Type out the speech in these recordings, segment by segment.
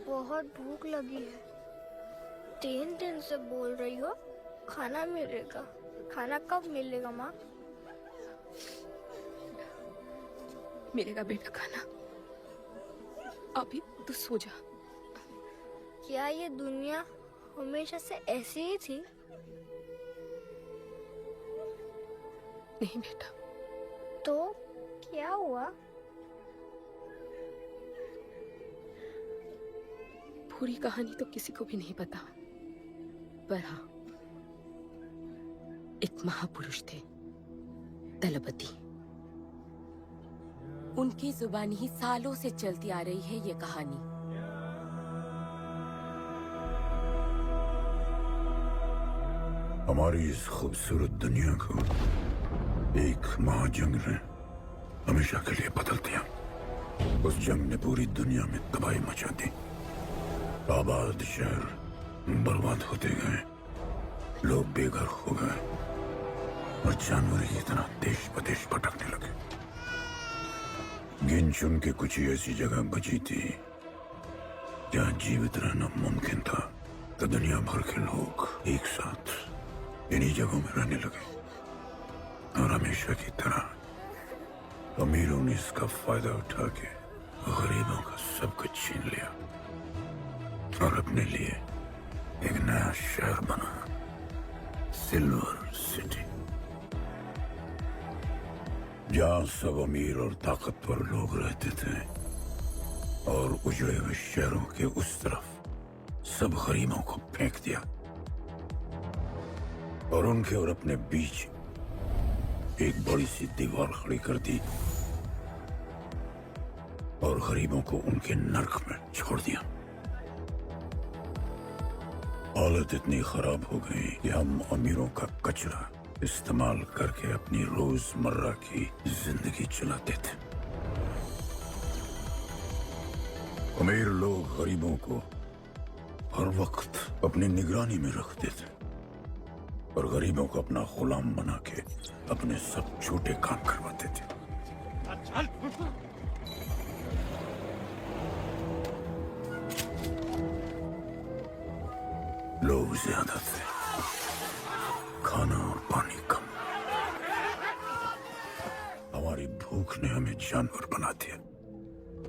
बहुत भूख लगी है। 3 दिन से बोल रही हो खाना मिलेगा। खाना कब मिलेगा माँ? मिलेगा बेटा खाना। अभी तू सो जा। क्या ये दुनिया हमेशा से ऐसी ही थी? नहीं बेटा। तो क्या हुआ? पूरी कहानी तो किसी को भी नहीं पता, पर हाँ, एक महापुरुष थे, दलपति। उनकी जुबानी ही सालों से चलती आ रही है ये कहानी। हमारी इस खूबसूरत दुनिया को एक महाजंग ने हमेशा के लिए बदल दिया। उस जंग ने पूरी दुनिया में तबाही मचा दी। आबाद शहर बर्बाद होते गए, लोग बेघर हो गए और जानवर की तरह देश प्रदेश भटकने लगे। गिन चुन के कुछ ही ऐसी जगह बची थी जहां जीवित रहना मुमकिन था। तो दुनिया भर के लोग एक साथ इन्हीं जगहों में रहने लगे और हमेशा की तरह अमीरों ने इसका फायदा उठा के गरीबों का सब कुछ छीन लिया और अपने लिए एक नया शहर बना, सिल्वर सिटी, जहां सब अमीर और ताकतवर लोग रहते थे और उजड़े हुए शहरों के उस तरफ सब गरीबों को फेंक दिया और उनके और अपने बीच एक बड़ी सी दीवार खड़ी कर दी और गरीबों को उनके नर्क में छोड़ दिया। हालत इतनी खराब हो गई कि हम अमीरों का कचरा इस्तेमाल करके अपनी रोजमर्रा की जिंदगी चलाते थे। अमीर लोग गरीबों को हर वक्त अपनी निगरानी में रखते थे और गरीबों को अपना गुलाम बना के अपने सब छोटे काम करवाते थे। लोग ज्यादा थे, खाना और पानी कम। हमारी भूख ने हमें जानवर बना दिया।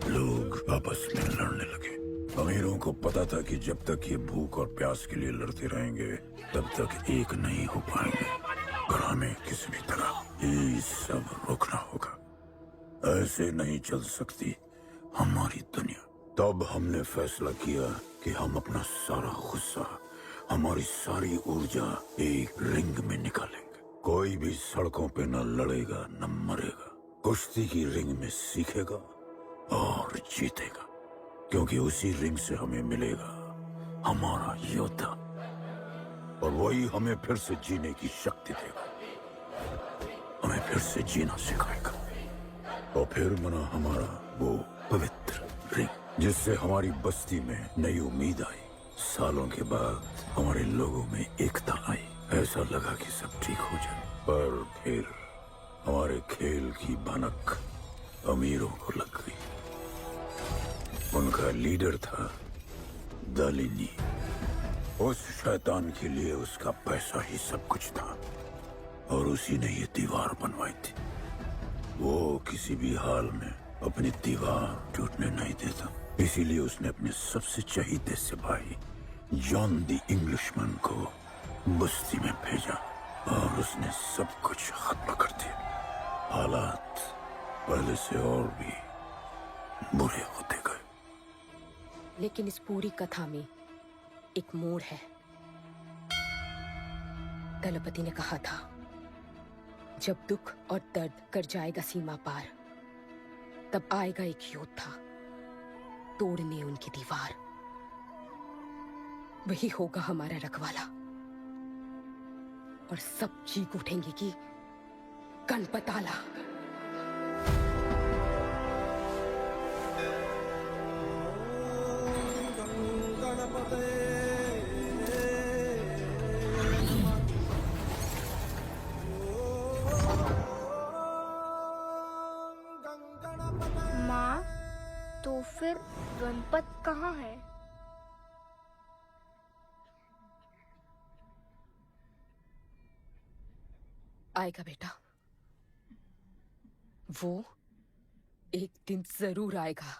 लोग आपस में लड़ने लगे। अमीरों को पता था कि जब तक ये भूख और प्यास के लिए लड़ते रहेंगे तब तक एक नहीं हो पाएंगे और हमें किसी भी तरह ये सब रोकना होगा। ऐसे नहीं चल सकती हमारी दुनिया। तब हमने फैसला किया कि हम अपना सारा गुस्सा, हमारी सारी ऊर्जा एक रिंग में निकालेंगे। कोई भी सड़कों पे न लड़ेगा न मरेगा, कुश्ती की रिंग में सीखेगा और जीतेगा, क्योंकि उसी रिंग से हमें मिलेगा हमारा योद्धा और वही हमें फिर से जीने की शक्ति देगा, हमें फिर से जीना सिखाएगा। और फिर बना हमारा वो पवित्र रिंग जिससे हमारी बस्ती में नई उम्मीद आई। सालों के बाद हमारे लोगों में एकता आई। ऐसा लगा कि सब ठीक हो जाए, पर फिर हमारे खेल की भनक अमीरों को लग गई। उनका लीडर था दालिनी। उस शैतान के लिए उसका पैसा ही सब कुछ था और उसी ने ये दीवार बनवाई थी। वो किसी भी हाल में अपनी दीवार टूटने नहीं देता, इसीलिए उसने अपने सबसे चहीते सिपाही जॉन द इंग्लिशमैन को बस्ती में भेजा और उसने सब कुछ खत्म कर दिया। हालात पहले से और भी बुरे होते गए। लेकिन इस पूरी कथा में एक मोड़ है। दलपति ने कहा था, जब दुख और दर्द कर जाएगा सीमा पार, तब आएगा एक योद्धा तोड़ने उनकी दीवार। वही होगा हमारा रखवाला और सब चीख उठेंगे कि गणपताला। गणपतये पर गणपत कहाँ है? आएगा बेटा, वो एक दिन जरूर आएगा,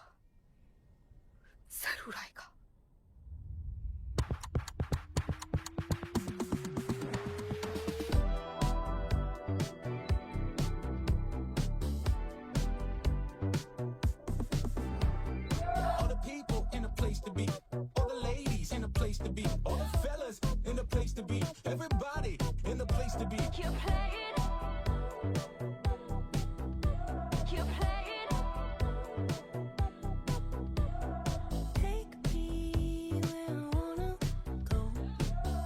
जरूर आएगा। All the people in a place to be, all the ladies in a place to be, all the fellas in a place to be, everybody in a place to be. You play it. You play it. Take me where I wanna go.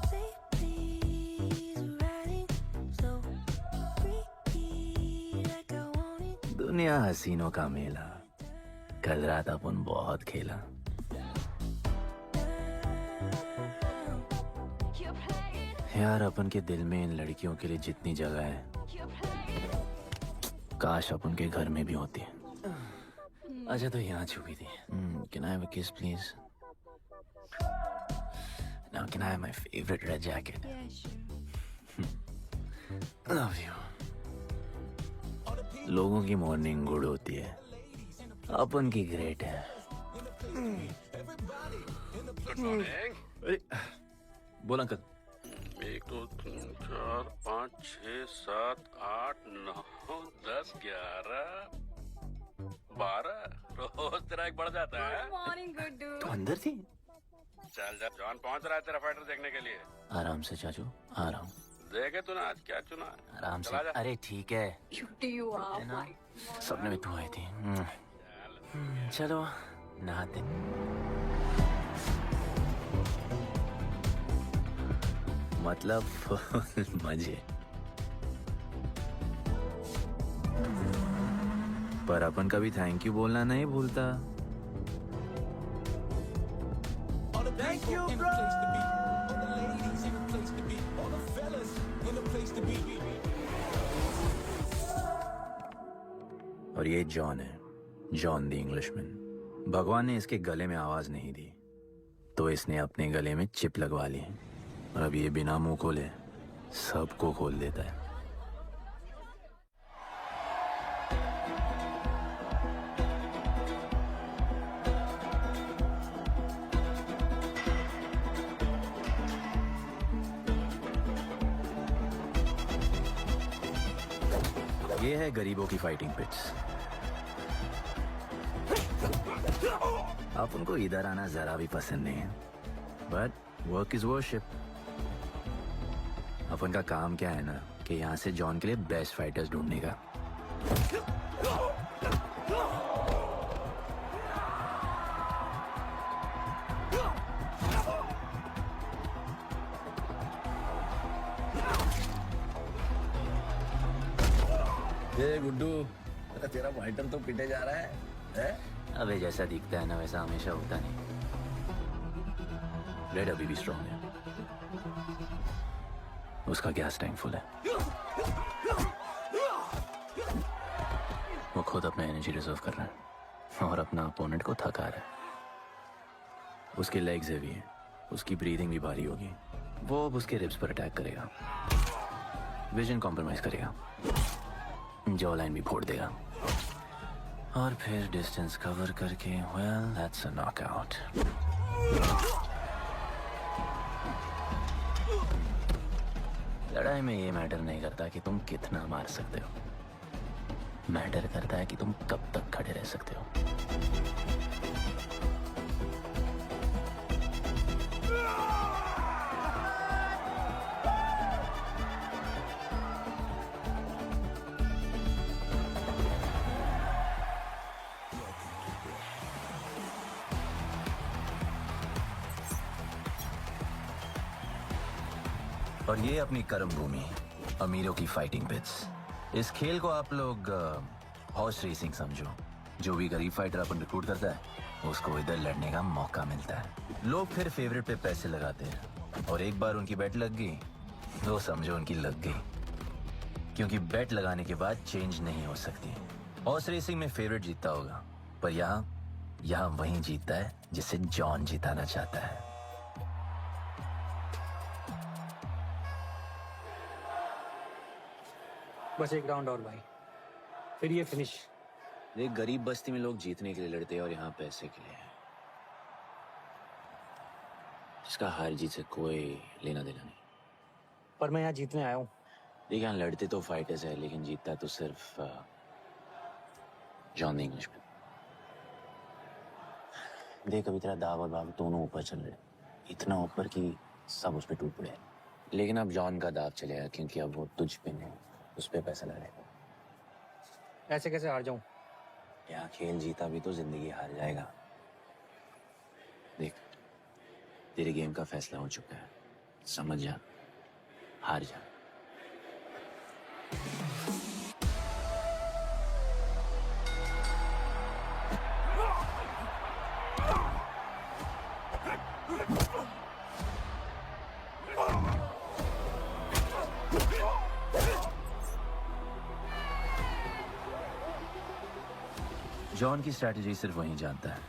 Say please, riding so freaky like I want it. दुनिया हसीनों का मेला, कल रात अपन बहुत खेला। You play it. यार अपन के दिल में इन लड़कियों के लिए जितनी जगह है, You play it. काश अपन के घर में भी होती है। अच्छा तो यहाँ छुपी थी। Can I have a kiss please? Now can I have my favorite red jacket? Yeah, sure. Love you. लोगों की मॉर्निंग गुड होती है, अपन की ग्रेट है। Good morning. बोल अंकल। 1 2 3 4 5 6 7 8 9 10 11 12 रोज तेरा एक बढ़ जाता है। Morning, Guddu. तो अंदर थी? चल जा, जॉन पहुंच रहा है तेरा फाइटर देखने के लिए। आराम से चाचू, आराम। देखे तूने आज क्या चुना? आराम से। चला जा। अरे ठीक है। Cutie you are. है ना? सपने में तू आई थी। चलो नहाते। मतलब फुल मजे। पर अपन कभी थैंक यू बोलना नहीं भूलता। All the people in a place to be, all the ladies in a place to be, all the fellas in a place to be. और ये जॉन है, जॉन द इंग्लिशमैन। भगवान ने इसके गले में आवाज नहीं दी, तो इसने अपने गले में चिप लगवा ली। और अब ये बिना मुंह खोले सबको खोल देता है। ये है गरीबों की फाइटिंग पिट्स। आप उनको इधर आना जरा भी पसंद नहीं है, बट वर्क इज वर्शिप। अपन का काम क्या है ना कि यहाँ से जॉन के लिए बेस्ट फाइटर्स ढूंढने का। ये गुड्डू, तेरा फाइटर तो पिटे जा रहा है? अबे जैसा दिखता है ना वैसा हमेशा होता नहीं। रेड अभी भी स्ट्रांग है, उसका गैस टैंक फुल है। वो खुद अपना एनर्जी रिजर्व कर रहा है और अपना अपोनेंट को थका रहा है। उसके लेग्स हेवी हैं, उसकी ब्रीदिंग भी भारी होगी। वो अब उसके रिब्स पर अटैक करेगा, विजन कॉम्प्रोमाइज करेगा, जॉ लाइन भी फोड़ देगा और फिर डिस्टेंस कवर करके वेल दैट्स अ नॉकआउट। लड़ाई में ये मैटर नहीं करता कि तुम कितना मार सकते हो, मैटर करता है कि तुम कब तक खड़े रह सकते हो। और ये अपनी कर्म भूमि, अमीरों की फाइटिंग पिट्स। इस खेल को आप लोग हॉर्स रेसिंग समझो। जो भी गरीब फाइटर अपन रिक्रूट करता है उसको इधर लड़ने का मौका मिलता है। लोग फिर फेवरेट पे पैसे लगाते हैं और एक बार उनकी बेट लग गई तो समझो उनकी लग गई, क्योंकि बेट लगाने के बाद चेंज नहीं हो सकती। हॉर्स रेसिंग में फेवरेट जीतता होगा, पर यहाँ यहाँ वही जीतता है जिसे जॉन जिताना चाहता है। बस एक राउंड और भाई, फिर ये फिनिश। देख, गरीब बस्ती में लोग जीतने के लिए लड़ते हैं और यहाँ पैसे के लिए। इसका हार जीत से कोई लेना देना नहीं। पर मैं यहाँ जीतने आया हूँ। देख, यहाँ लड़ते तो फाइटर्स है, लेकिन जीतता तो सिर्फ जॉन द इंग्लिशमैन। देख, अभी तेरा दाव और बाव दोनों ऊपर चल रहे, इतना ऊपर कि सब उस पर टूट पड़े। लेकिन अब जॉन का दाव चलेगा, क्योंकि अब वो तुझ पे नहीं, उस पे पैसा लगाएगा। ऐसे कैसे हार जाऊं? यहाँ खेल जीता भी तो जिंदगी हार जाएगा। देख, तेरे गेम का फैसला हो चुका है, समझ जा, हार जा। जॉन की स्ट्रैटेजी सिर्फ वही जानता है।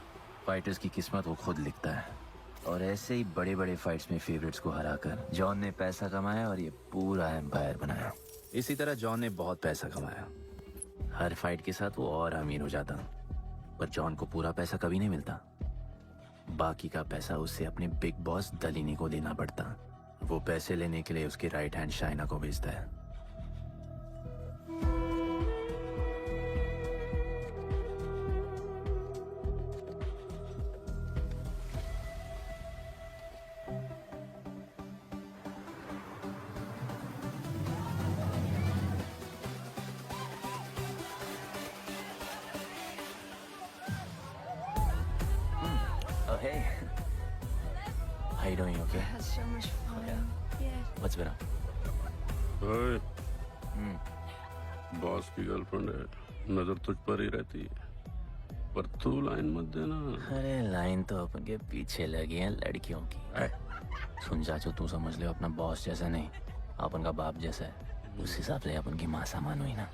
फाइटर्स की किस्मत वो खुद लिखता है, और ऐसे ही बड़े बड़े फाइट्स में फेवरेट्स को हराकर जॉन ने पैसा कमाया और ये पूरा एम्पायर बनाया। इसी तरह जॉन ने बहुत पैसा कमाया। हर फाइट के साथ वो और अमीर हो जाता, पर जॉन को पूरा पैसा कभी नहीं मिलता। बाकी का पैसा उसे अपने बिग बॉस दलीनी को देना पड़ता। वो पैसे लेने के लिए उसकी राइट हैंड शाइना को भेजता है। Oh, hey. How you doing? Okay? Has so much fun. Yeah. What's been up? ओए, बॉस की गर्लफ्रेंड है, नजर तुझ पर ही रहती है, पर तू लाइन मत देना। अरे लाइन तो अपन के पीछे लगी है लड़कियों की। सुन चाचू, तू समझ ले अपना बॉस जैसा नहीं, अपन का बाप जैसा है। उस हिसाब से अपन की माँ सामान हुई ना।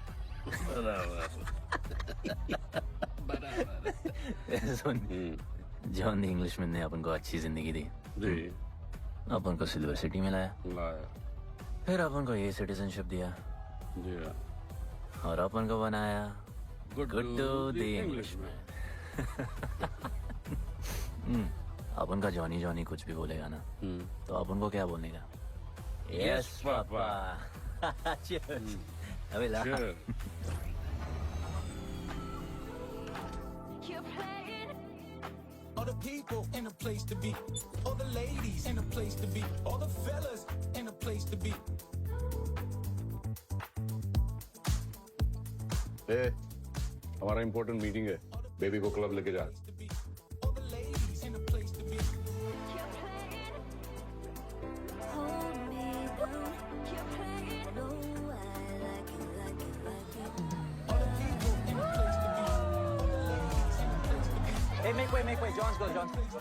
सुन, जॉन द इंग्लिशमैन ने अपन को अच्छी जिंदगी दी जी, अपन को सिल्वर सिटी में लाया, फिर अपन को ये सिटीजनशिप दिया जी हाँ। और अपन को बनाया गुड्डू द इंग्लिशमैन। अपन का जॉनी जॉनी कुछ भी बोलेगा ना, तो अपन को क्या बोलने का? Yes papa. अबे ला। You're playing. All the people in a place to be. All the ladies in a place to be. All the fellas in a place to be. हमारा इम्पोर्टेंट मीटिंग है, बेबी को club लेके जा। All the ladies in a place to be. You're playing. Hold me down. You're playing. No, I like it, like it, like it. All the people in a place to be. All the ladies in a place to be. Hey, make way. John's girl.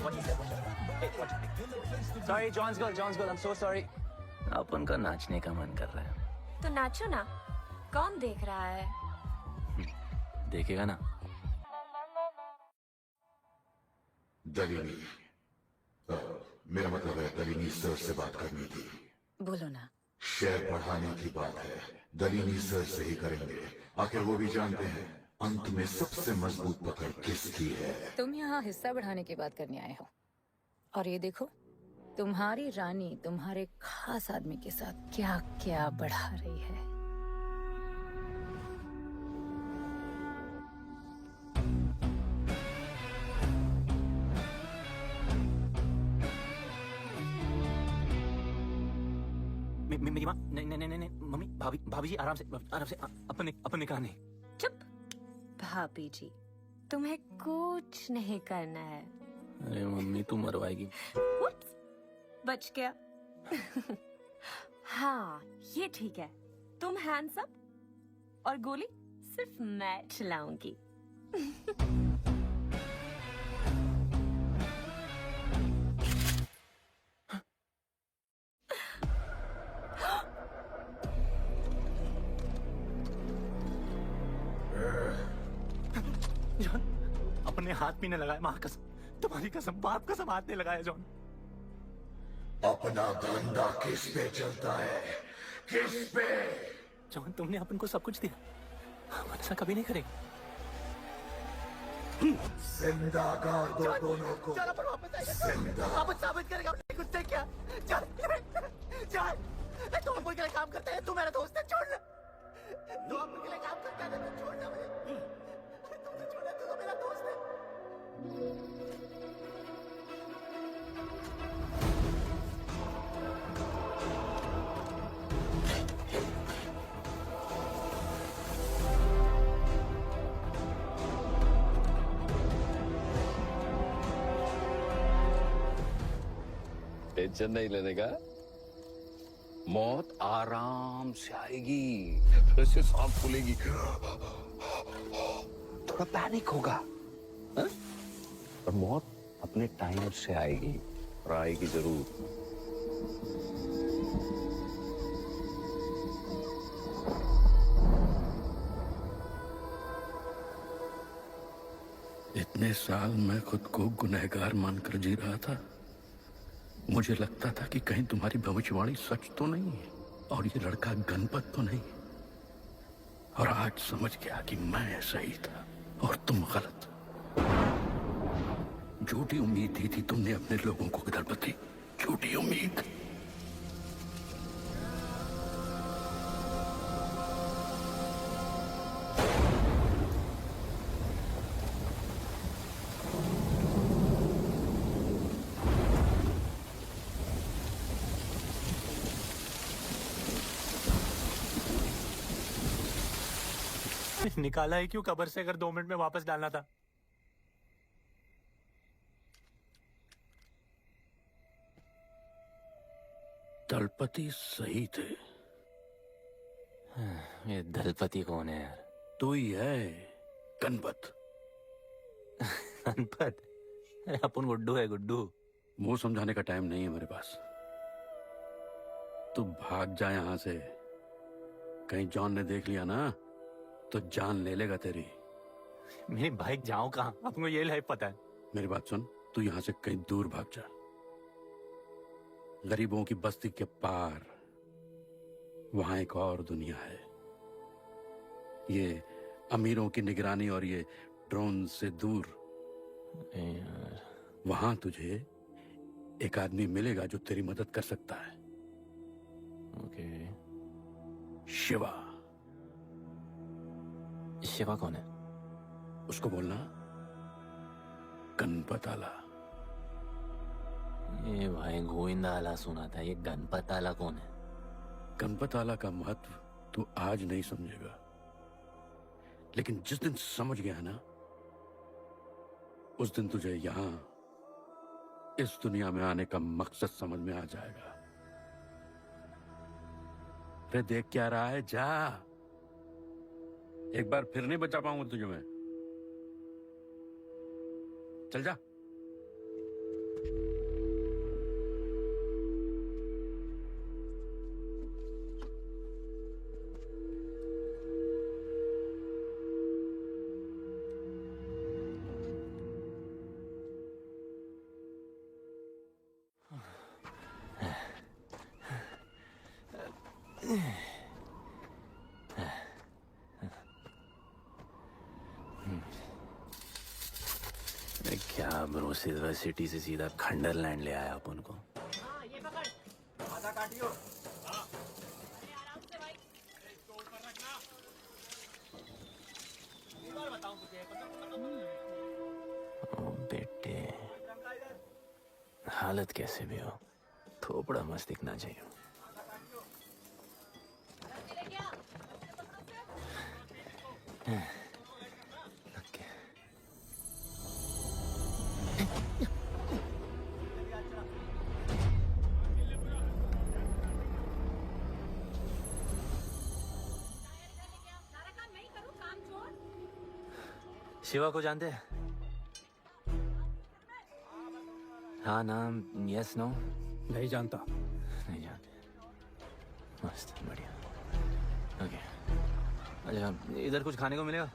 What he said. Hey, what? Sorry, John's girl. I'm so sorry. अपन का नाचने का मन कर रहा है। तो नाचो ना, कौन देख रहा है? देखेगा ना। दलीनी, मेरा मतलब है दलीनी सर से बात करनी थी। बोलो ना। शेयर बढ़ाने की बात है, दलीनी सर से ही करेंगे। आखिर वो भी जानते हैं अंत में सबसे मजबूत पकड़ किसकी है। तुम यहाँ हिस्सा बढ़ाने की बात करने आए हो, और ये देखो तुम्हारी रानी तुम्हारे खास आदमी के साथ क्या क्या बढ़ा रही है। मेरी माँ, नहीं मम्मी, भाभी जी आराम से अपन निकाह नहीं। चुप। भाभी जी, तुम्हें कुछ नहीं करना है। अरे मम्मी, तू मरवाएगी। Whoops, बच गया। हाँ, ये ठीक है। तुम हैंड्स अप और गोली सिर्फ मैं चलाऊंगी। जॉन, अपन ने हाथ भी नहीं लगाया, माँ कसम, तुम्हारी कसम, बाप कसम, हाथ नहीं लगाया जॉन। अपना धंधा किस पे चलता है, किस पे? जॉन तुमने अपन को सब कुछ दिया, हम ऐसा कभी नहीं करेंगे। जिंदा कर दो दोनों को, जिंदा। आप साबित करेगा उसने कुछ नहीं किया। चल तू अपन के लिए काम करता है, तू मेरा दोस्त है, छोड़। तू अपन के लिए काम करता है, तू छोड़ना मुझे, तू मुझे छोड़ना, तू तो मेरा दोस्त है। टेंशन नहीं लेने का, मौत आराम से आएगी, फिर से सांस फूलेगी, थोड़ा पैनिक होगा, हा? पर मौत अपने टाइम से आएगी, और आएगी जरूर। इतने साल मैं खुद को गुनहगार मानकर जी रहा था। मुझे लगता था कि कहीं तुम्हारी भविष्यवाणी सच तो नहीं है और ये लड़का गणपत तो नहीं। और आज समझ गया कि मैं सही था और तुम गलत। झूठी उम्मीद दी थी तुमने अपने लोगों को गणपति, झूठी उम्मीद। निकाला है क्यों कब्र से, अगर 2 मिनट में वापस डालना था? दलपति सही थे। ये दलपति कौन है यार? तू ही है, गणपत। गणपत? अरे अपन गुड्डू है, गुड्डू। मुंह समझाने का टाइम नहीं है मेरे पास। तू भाग जा यहां से। कहीं जॉन ने देख लिया ना तो जान ले लेगा तेरी। मेरी बाइक जाऊं कहाँ? आपको ये लाइफ पता है। मेरी बात सुन, तू यहां से कहीं दूर भाग जा। गरीबों की बस्ती के पार वहां एक और दुनिया है। ये अमीरों की निगरानी और ये ड्रोन से दूर। वहां तुझे एक आदमी मिलेगा जो तेरी मदद कर सकता है। ओके। शिवा। शिवा कौन है? उसको बोलना गणपत आला। ये भाई गोविंदा आला सुना था, ये गणपत आला कौन है? गणपत आला का महत्व तू आज नहीं समझेगा, लेकिन जिस दिन समझ गया ना, उस दिन तुझे यहां इस दुनिया में आने का मकसद समझ में आ जाएगा। अरे देख क्या रहा है, जा। एक बार फिर नहीं बचा पाऊंगा तुझे मैं। चल जा। क्या ब्रो, सिल्वर सिटी से सीधा खंडरलैंड ले आया अपन को। ये पकड़, आधा काटियो। ओ बेटे, हालत कैसे भी हो, थोपड़ा मस्त दिखना चाहिए। शिवा को जानते हैं? हाँ, नाम यस नो? नहीं जानता। नहीं जानते। मस्त, बढ़िया। ओके, अच्छा इधर कुछ खाने को मिलेगा?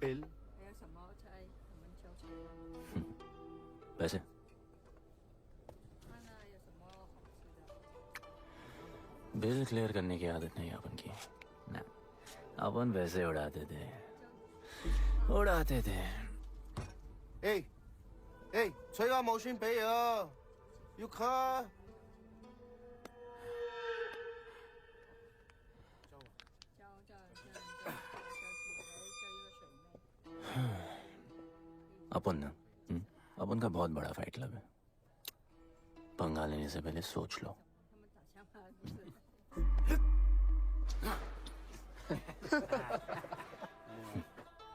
बिल वैसे बिल क्लियर करने की आदत नहीं अपन की ना, अपन वैसे उड़ाते थे। 저희가 모신 배요. 6화. अपन ना अपन का बहुत बड़ा फाइट क्लब है। पंगा लेने से पहले सोच लो।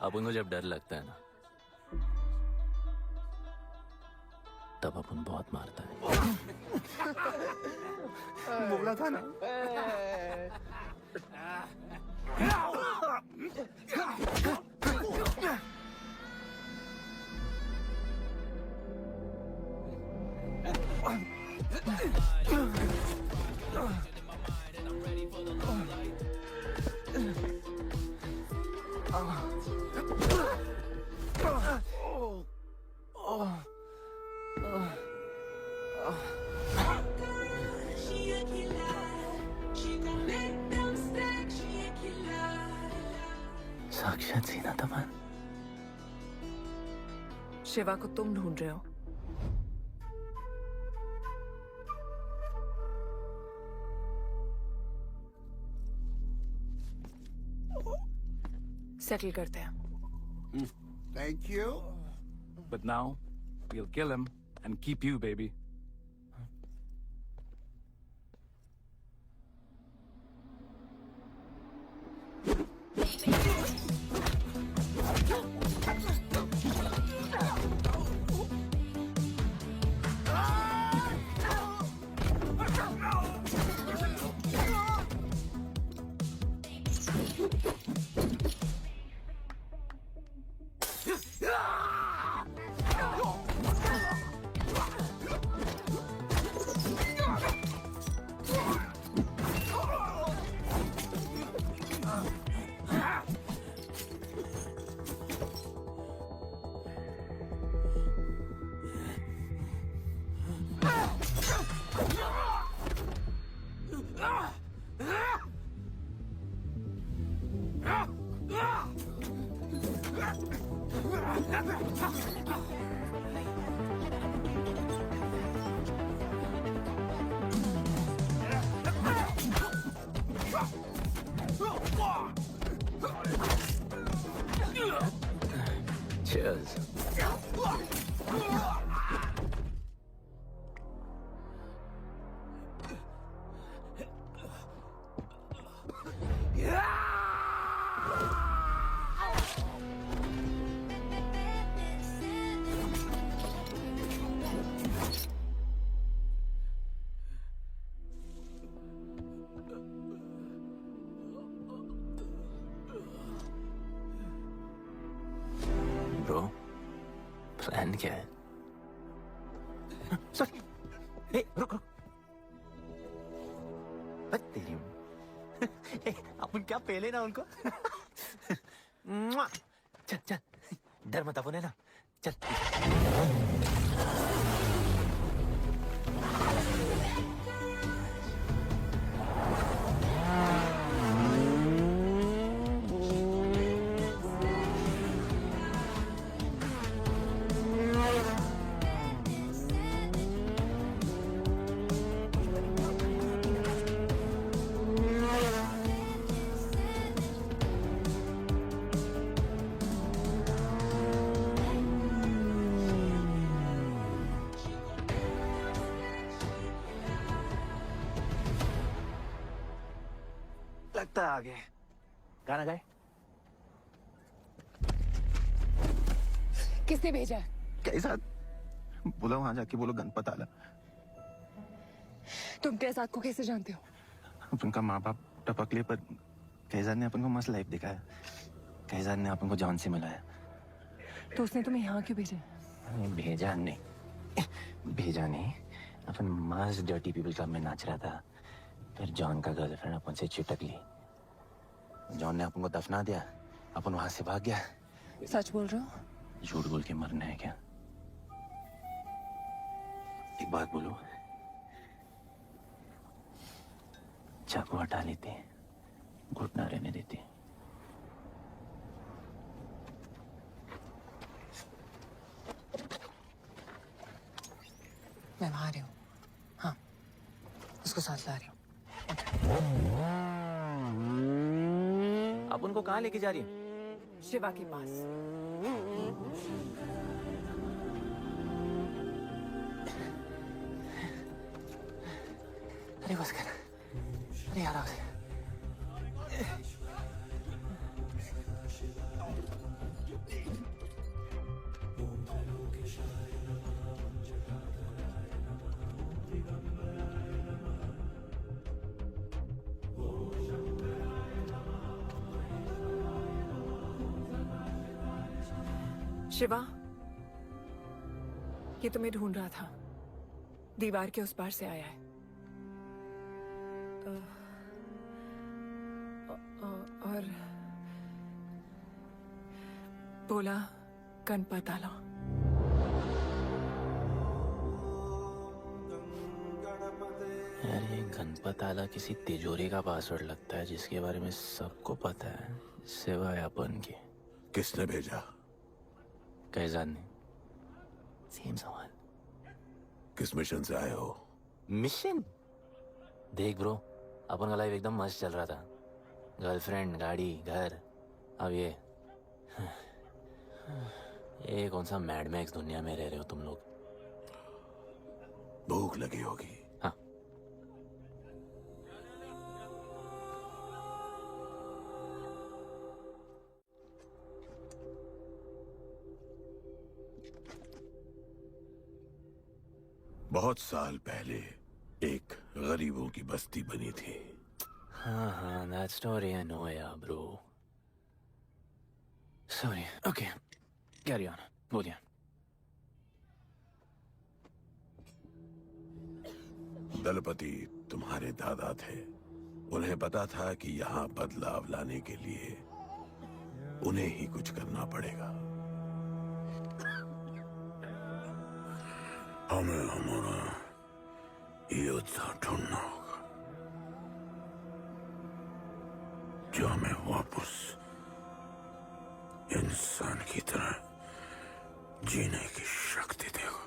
अपन को जब डर लगता है ना, तब अपन बहुत मारता है। बोला था ना। साक्षात सीना तमन। शिवा को तुम ढूंढ रहे हो? सेटल करते हैं। Thank you. But now, we'll kill him and keep you, baby. Cheers. Bro, plan क्या है? सर, रुक। तेरी अपन क्या पहले ना उनको। चल, डर मत अपन है ना। चल। लगता है आगे गाना गाए। किसने भेजा? कैसा बोला वहां जाके बोलो गणपत आला। तुम कैसाद को कैसे जानते हो? उनका माँ बाप टपकले पर कैसाद ने अपन को मस्त लाइफ दिखाया। कैसाद ने अपन को जॉन से मिलाया। तो उसने तुम्हें यहाँ क्यों भेजा? भेजा नहीं, अपन मस्त डर्टी पीपल क्लब में नाच रहा था। फिर जॉन का गर्लफ्रेंड अपन से चिटक ली। जॉन ने अपन को दफना दिया, अपन वहां से भाग गया। सच बोल रहे हो? झूठ बोल के मरना है क्या? एक बात बोलो, चाकू हटा लेते, घुटना रहने देते। मैं वहां आ रही हूँ। हाँ, उसको साथ ला रही हूँ। आप उनको कहाँ लेके जा रही हैं? शिवा के पास। अरे बस कर, अरे यार शिवा, ये तुम्हें ढूंढ रहा था। दीवार के उस पार से आया है। और बोला गणपत आला। यार ये गणपत आला किसी तिजोरी का पासवर्ड लगता है जिसके बारे में सबको पता है सिवाय अपन के। किसने भेजा? कैजान ने। सेम सवाल। किस मिशन से आए हो? मिशन? देख ब्रो, अपन का लाइफ एकदम मस्त चल रहा था। गर्लफ्रेंड, गाड़ी, घर। अब ये कौन सा मैड मैक्स दुनिया में रह रहे हो तुम लोग। भूख लगी होगी। हाँ। बहुत साल पहले एक गरीबों की बस्ती बनी थी। हाँ, that story I know, yeah, bro. Sorry. Okay, carry on. बोलिए। दलपति तुम्हारे दादा थे। उन्हें पता था कि यहाँ बदलाव लाने के लिए उन्हें ही कुछ करना पड़ेगा। हमें हमारा योद्धा ढूंढना होगा जो हमें वापस इंसान की तरह जीने की शक्ति देगा।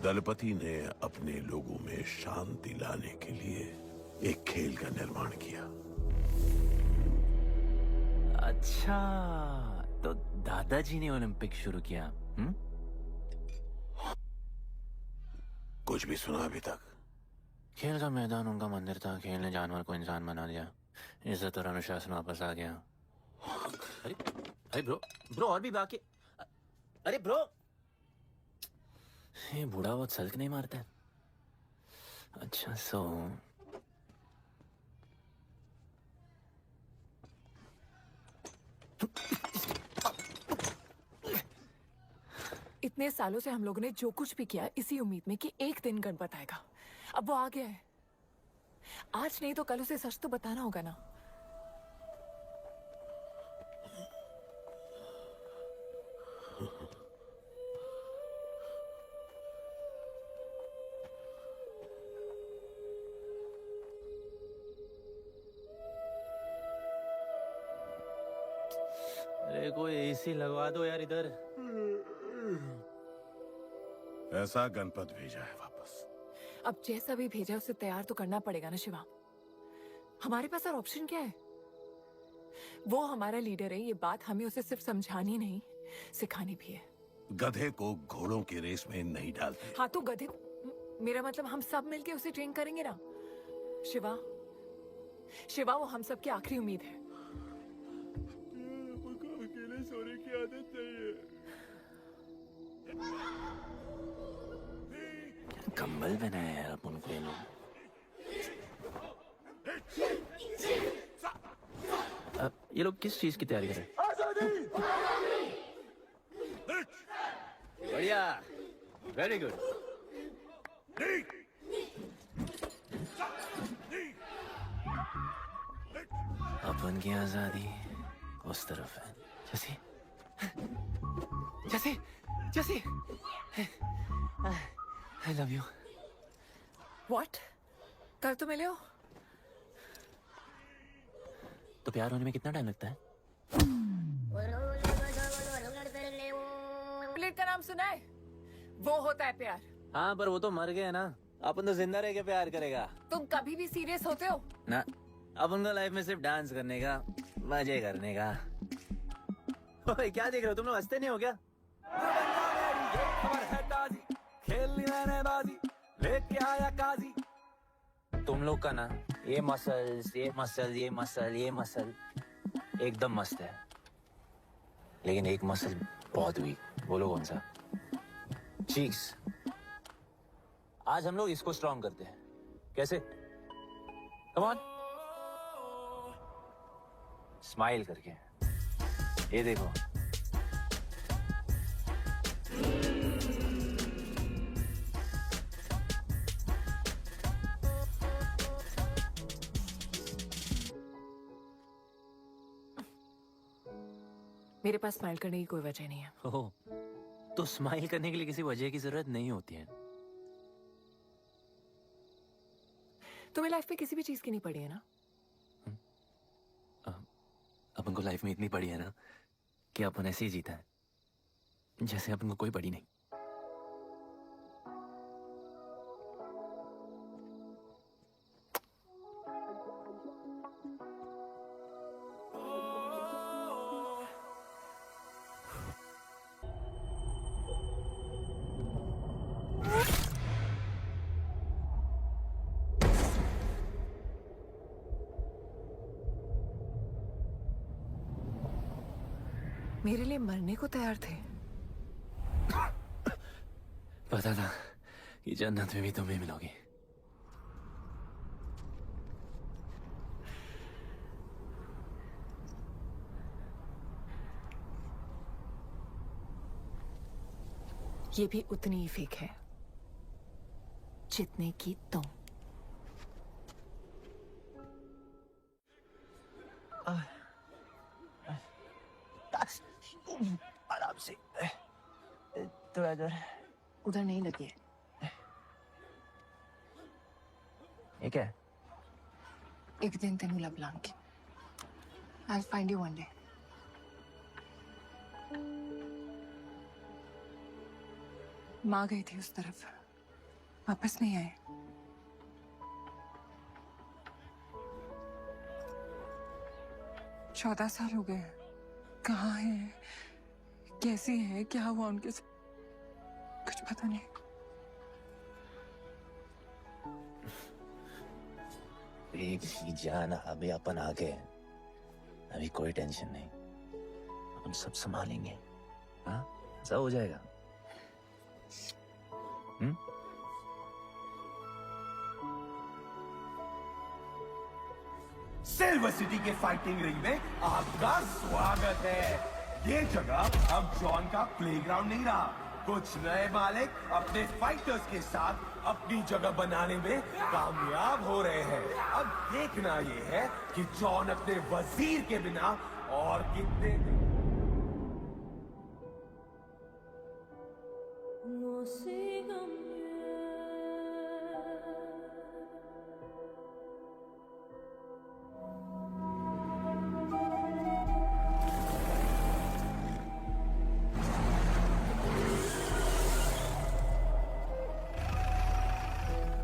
दलपति ने अपने लोगों में शांति लाने के लिए एक खेल का निर्माण किया। अच्छा, तो दादाजी ने ओलंपिक शुरू किया। कुछ भी सुना अभी तक? खेल का मैदान उनका मंदिर था। खेल ने जानवर को इंसान बना दिया। इज्जत और अनुशासन वापस आ गया। अरे ब्रो और भी बाकी। अरे ब्रो, ये बूढ़ा बहुत सल्क नहीं मारता है। अच्छा इतने सालों से हम लोगों ने जो कुछ भी किया इसी उम्मीद में कि एक दिन गणपत आएगा। अब वो आ गया है। आज नहीं तो कल उसे सच तो बताना होगा ना। अरे कोई एसी लगवा दो यार इधर। ऐसा गणपत भेजा है वापस। अब जैसा भी भेजा उसे तैयार तो करना पड़ेगा ना शिवा। हमारे पास और ऑप्शन क्या है? वो हमारा लीडर है, ये बात हमें उसे सिर्फ समझानी नहीं सिखानी भी है। गधे को घोड़ों की रेस में नहीं डालते। हाँ तो गधे, मेरा मतलब हम सब मिलके उसे ट्रेन करेंगे ना। शिवा, शिवा वो हम सब की आखिरी उम्मीद है। अकेले सोने की आदत नहीं है। कंबल बनाया है अब उनको ये लोग। अब ये लोग किस चीज की तैयारी कर रहे हैं? बढ़िया, वेरी गुड। अपन की आजादी उस तरफ है। जैसे जैसे जैसे आई लव यू। व्हाट? कल तो मिले हो। तो प्यार होने में कितना टाइम लगता है? प्लेट का नाम सुना है? वो होता है प्यार। हाँ, पर वो तो मर गए ना। अपन तो जिंदा रह के प्यार करेगा। तुम कभी भी सीरियस होते हो? ना, अपन को लाइफ में सिर्फ डांस करने का, मजे करने का। ओए, क्या देख रहे हो तुम लोग? हंसते नहीं हो क्या? खेलनी मैंने बाजी, लेके आया काजी। तुम लोग का ना ये मसल्स, ये मसल, ये मसल, ये मसल एकदम मस्त है, लेकिन एक मसल बहुत वीक। बोलो कौन सा? चीक्स। आज हम लोग इसको स्ट्रॉन्ग करते हैं। कैसे? कम ऑन, स्माइल करके। ये देखो, मेरे पास स्माइल करने की कोई वजह नहीं है। ओह, तो स्माइल करने के लिए किसी वजह की जरूरत नहीं होती है। तुम्हें लाइफ में किसी भी चीज की नहीं पड़ी है ना? अपन को लाइफ में इतनी पड़ी है ना कि अपन ऐसे ही जीता है जैसे अपन को कोई पड़ी नहीं। मेरे लिए मरने को तैयार थे। पता था कि जन्नत में भी तुम्हें मिलोगी। ये भी उतनी ही फेक है जितने की तुम। आराम से, थोड़ा इधर। उधर नहीं लगी है। ये क्या है? एक दिन तेनू लब Langi. I'll find you one day. माँ गई थी उस तरफ, वापस नहीं आए। चौदह साल हो गए। कहाँ है, कैसी है, क्या हुआ उनके साथ, कुछ पता नहीं। बेबी जान, अभी अपन आ गए, अभी कोई टेंशन नहीं, हम सब संभालेंगे। हाँ, सब हो जाएगा। सिल्वर सिटी के फाइटिंग रिंग में आपका स्वागत है। ये जगह अब जॉन का प्लेग्राउंड नहीं रहा। कुछ नए मालिक अपने फाइटर्स के साथ अपनी जगह बनाने में कामयाब हो रहे हैं। अब देखना ये है कि जॉन अपने वजीर के बिना और कितने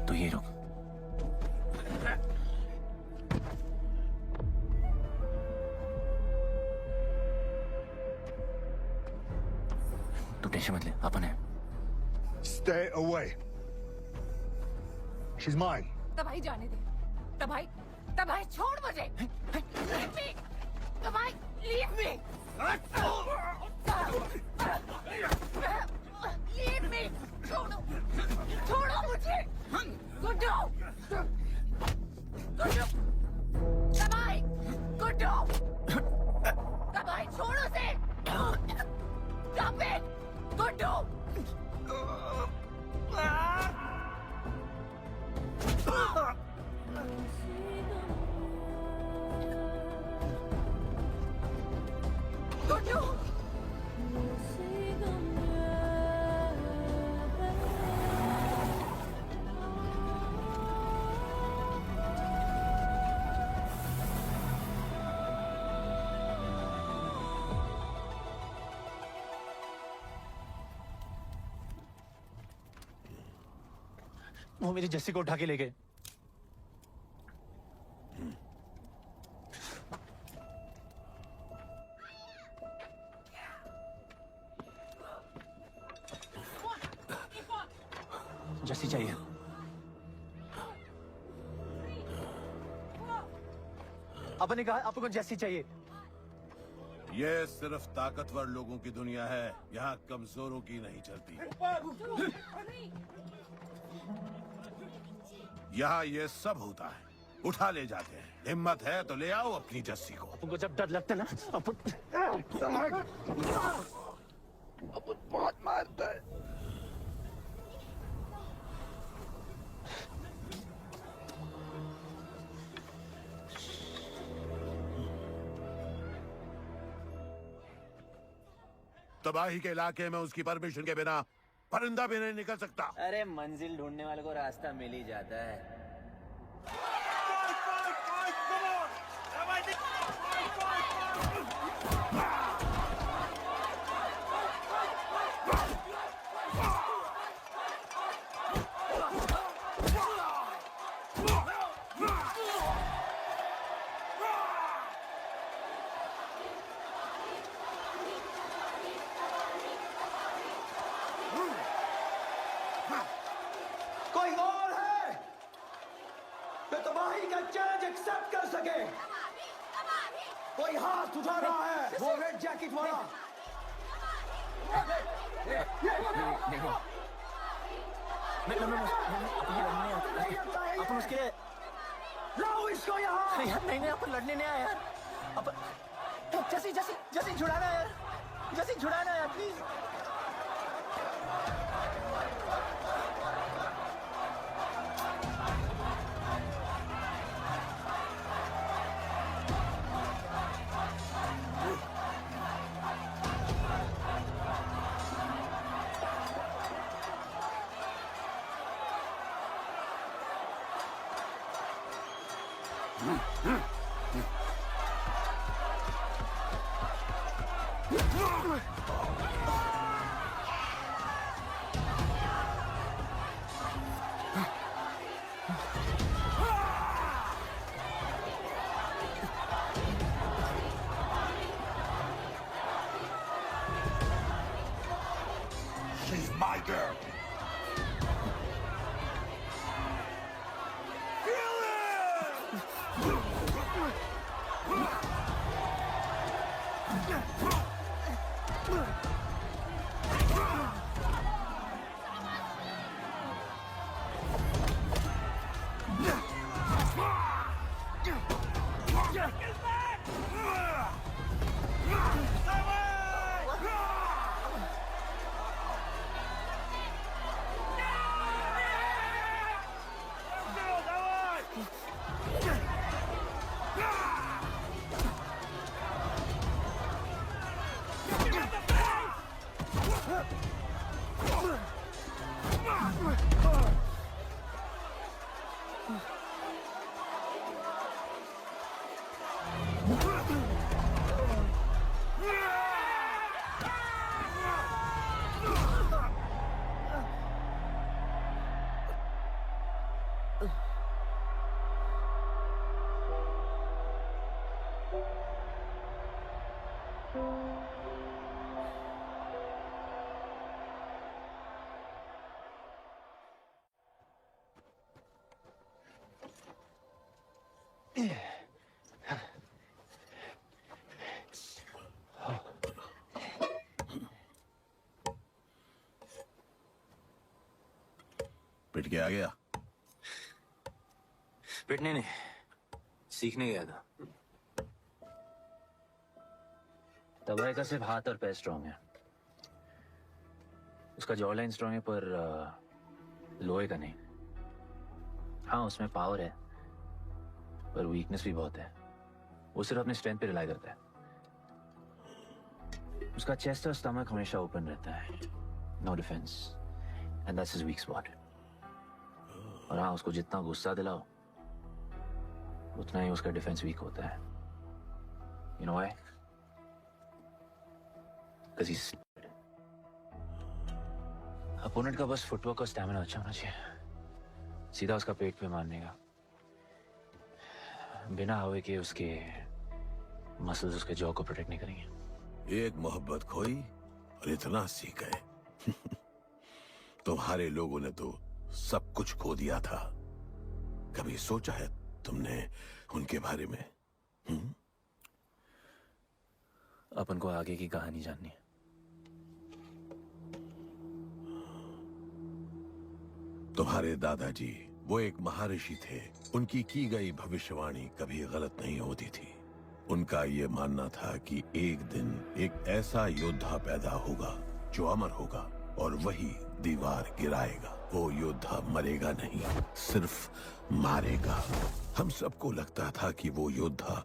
तो ये रुक। तू टेंशन मत ले, अपन है। Stay away. She's mine. तबाही जाने दे। तबाही, तबाही छोड़ मुझे। Leave me. तबाही, leave me. Leave me. छोड़ो, छोड़ो मुझे। गुड्डू, गुड्डू, तबाही, गुड्डू, तबाही छोड़ो से। Stop it, Guddu. गुड्डू, वो मेरी जस्सी को उठा के ले गए। जस्सी चाहिए। अपन ने कहा आपको जस्सी चाहिए। ये सिर्फ ताकतवर लोगों की दुनिया है, यहाँ कमजोरों की नहीं चलती। यहाँ ये सब होता है, उठा ले जाते हैं। हिम्मत है तो ले आओ अपनी जस्सी को। तुमको जब डर लगता है ना अपन बहुत मारता है। तबाही के इलाके में उसकी परमिशन के बिना परिंदा भी नहीं निकल सकता। अरे मंजिल ढूंढने वाले को रास्ता मिल ही जाता है। कोई और है जो तबाही का चैलेंज एक्सेप्ट कर सके? कोई हाथ उठा रहा है? वो रेड जैकेट वाला। अपन उसके लाओ इसको यहाँ। यार नहीं अपन लड़ने नहीं आया यार। अपन जैसी जैसी जैसी छुड़ाना यार, जैसी छुड़ाना यार प्लीज। She's my girl. पिट के आ गया? पिटने नहीं, सीखने गया था। तबाही का सिर्फ हाथ और पैर स्ट्रांग है, उसका जॉ लाइन स्ट्रांग है, पर लोहे का नहीं। हाँ उसमें पावर है, पर वीकनेस भी बहुत है। वो सिर्फ अपने स्ट्रेंथ पे रिलाई करता है। उसका चेस्ट और स्टमक हमेशा ओपन रहता है, no defence, and that's his weak spot. और हाँ उसको जितना गुस्सा दिलाओ उतना ही उसका डिफेंस वीक होता है। You know why? Because he's opponent का बस फुटवर्क और स्टैमिना अच्छा होना चाहिए। सीधा उसका पेट पे मारने का, बिना हवा के उसके मसल्स उसके जॉ को प्रोटेक्ट नहीं करेंगे। एक मोहब्बत खोई और इतना सीख गए। तुम्हारे लोगों ने तो सब कुछ खो दिया था। कभी सोचा है तुमने उनके बारे में? अपन को आगे की कहानी जाननी है। तुम्हारे दादाजी वो एक महर्षि थे। उनकी की गई भविष्यवाणी कभी गलत नहीं होती थी। उनका ये मानना था कि एक दिन एक ऐसा योद्धा पैदा होगा जो अमर होगा और वही दीवार गिराएगा। वो योद्धा मरेगा नहीं, सिर्फ मारेगा। हम सबको लगता था कि वो योद्धा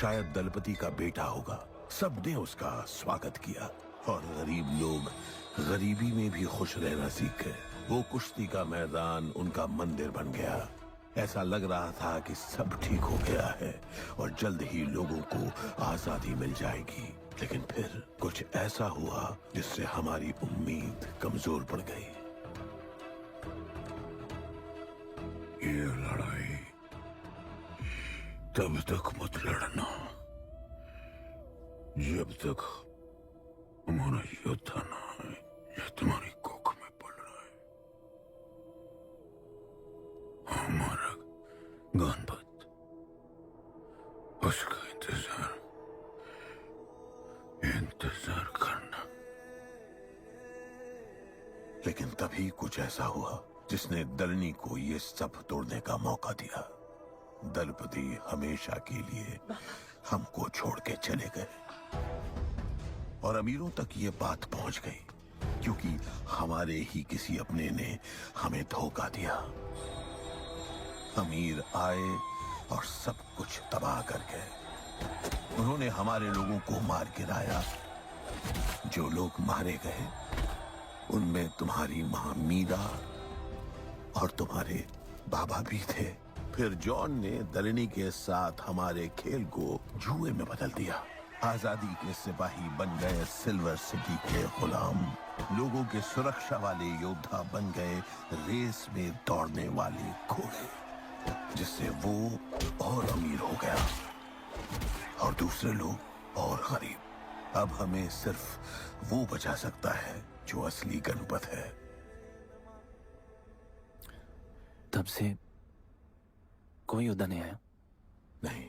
शायद दलपति का बेटा होगा। सबने उसका स्वागत किया और गरीब लोग गरीबी में भी खुश रहना सीख गए। वो कुश्ती का मैदान उनका मंदिर बन गया। ऐसा लग रहा था कि सब ठीक हो गया है और जल्द ही लोगों को आजादी मिल जाएगी। लेकिन फिर कुछ ऐसा हुआ जिससे हमारी उम्मीद कमजोर पड़ गई। ये लड़ाई तब तक मत लड़ना जब तक हमारा योद्धा ना है या तुम्हारी कोख में पड़ रहा है। हमारा गणपत, उसका इंतजार करना। लेकिन तभी कुछ ऐसा हुआ जिसने दलनी को ये सब तोड़ने का मौका दिया। दलपति हमेशा के लिए हमको छोड़ के चले गए और अमीरों तक ये बात पहुंच गई क्योंकि हमारे ही किसी अपने ने हमें धोखा दिया। अमीर आए और सब कुछ तबाह कर गए। उन्होंने हमारे लोगों को मार गिराया। जो लोग मारे गए उनमें तुम्हारी मां मीरा और तुम्हारे बाबा भी थे। फिर जॉन ने दलनी के साथ हमारे खेल को जुए में बदल दिया। आजादी के सिपाही बन गए सिल्वर सिटी के गुलाम। लोगों के सुरक्षा वाले योद्धा बन गए रेस में दौड़ने वाले घोड़े, जिससे वो और अमीर हो गया और दूसरे लोग और गरीब। अब हमें सिर्फ वो बचा सकता है जो असली गणपत है। तब से कोई योद्धा नहीं आया? नहीं,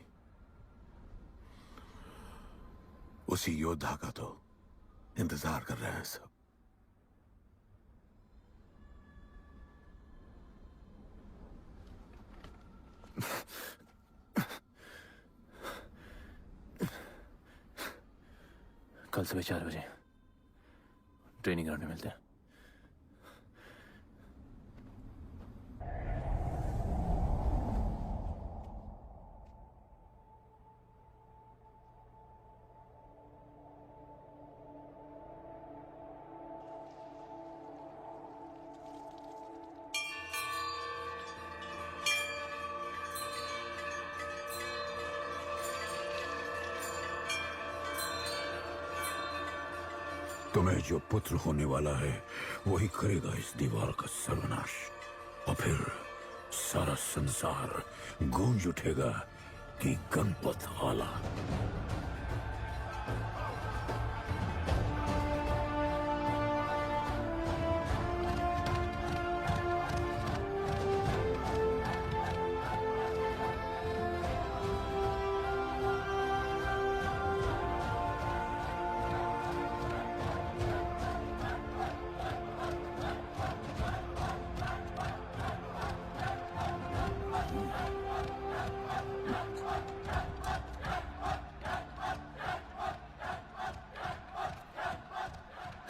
उसी योद्धा का तो इंतजार कर रहे हैं सब। कल सुबह 4 बजे ट्रेनिंग ग्राउंड में मिलते हैं। तुम्हें जो पुत्र होने वाला है वही करेगा इस दीवार का सर्वनाश। और फिर सारा संसार गूंज उठेगा कि गणपत आला।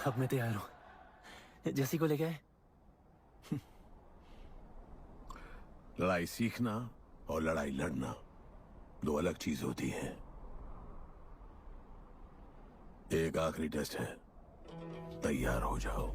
अब मैं तैयार हूं। जैसी को ले गए। लड़ाई सीखना और लड़ाई लड़ना दो अलग चीज होती है। एक आखिरी टेस्ट है, तैयार हो जाओ।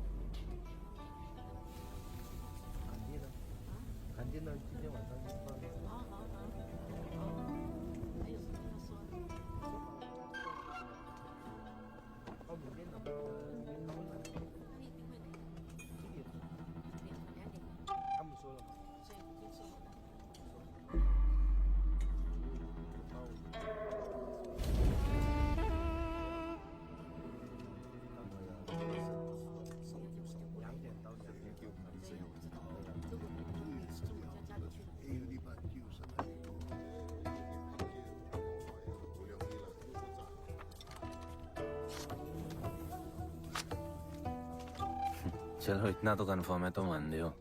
चलो इतना तो कंफर्म है तो मान दो।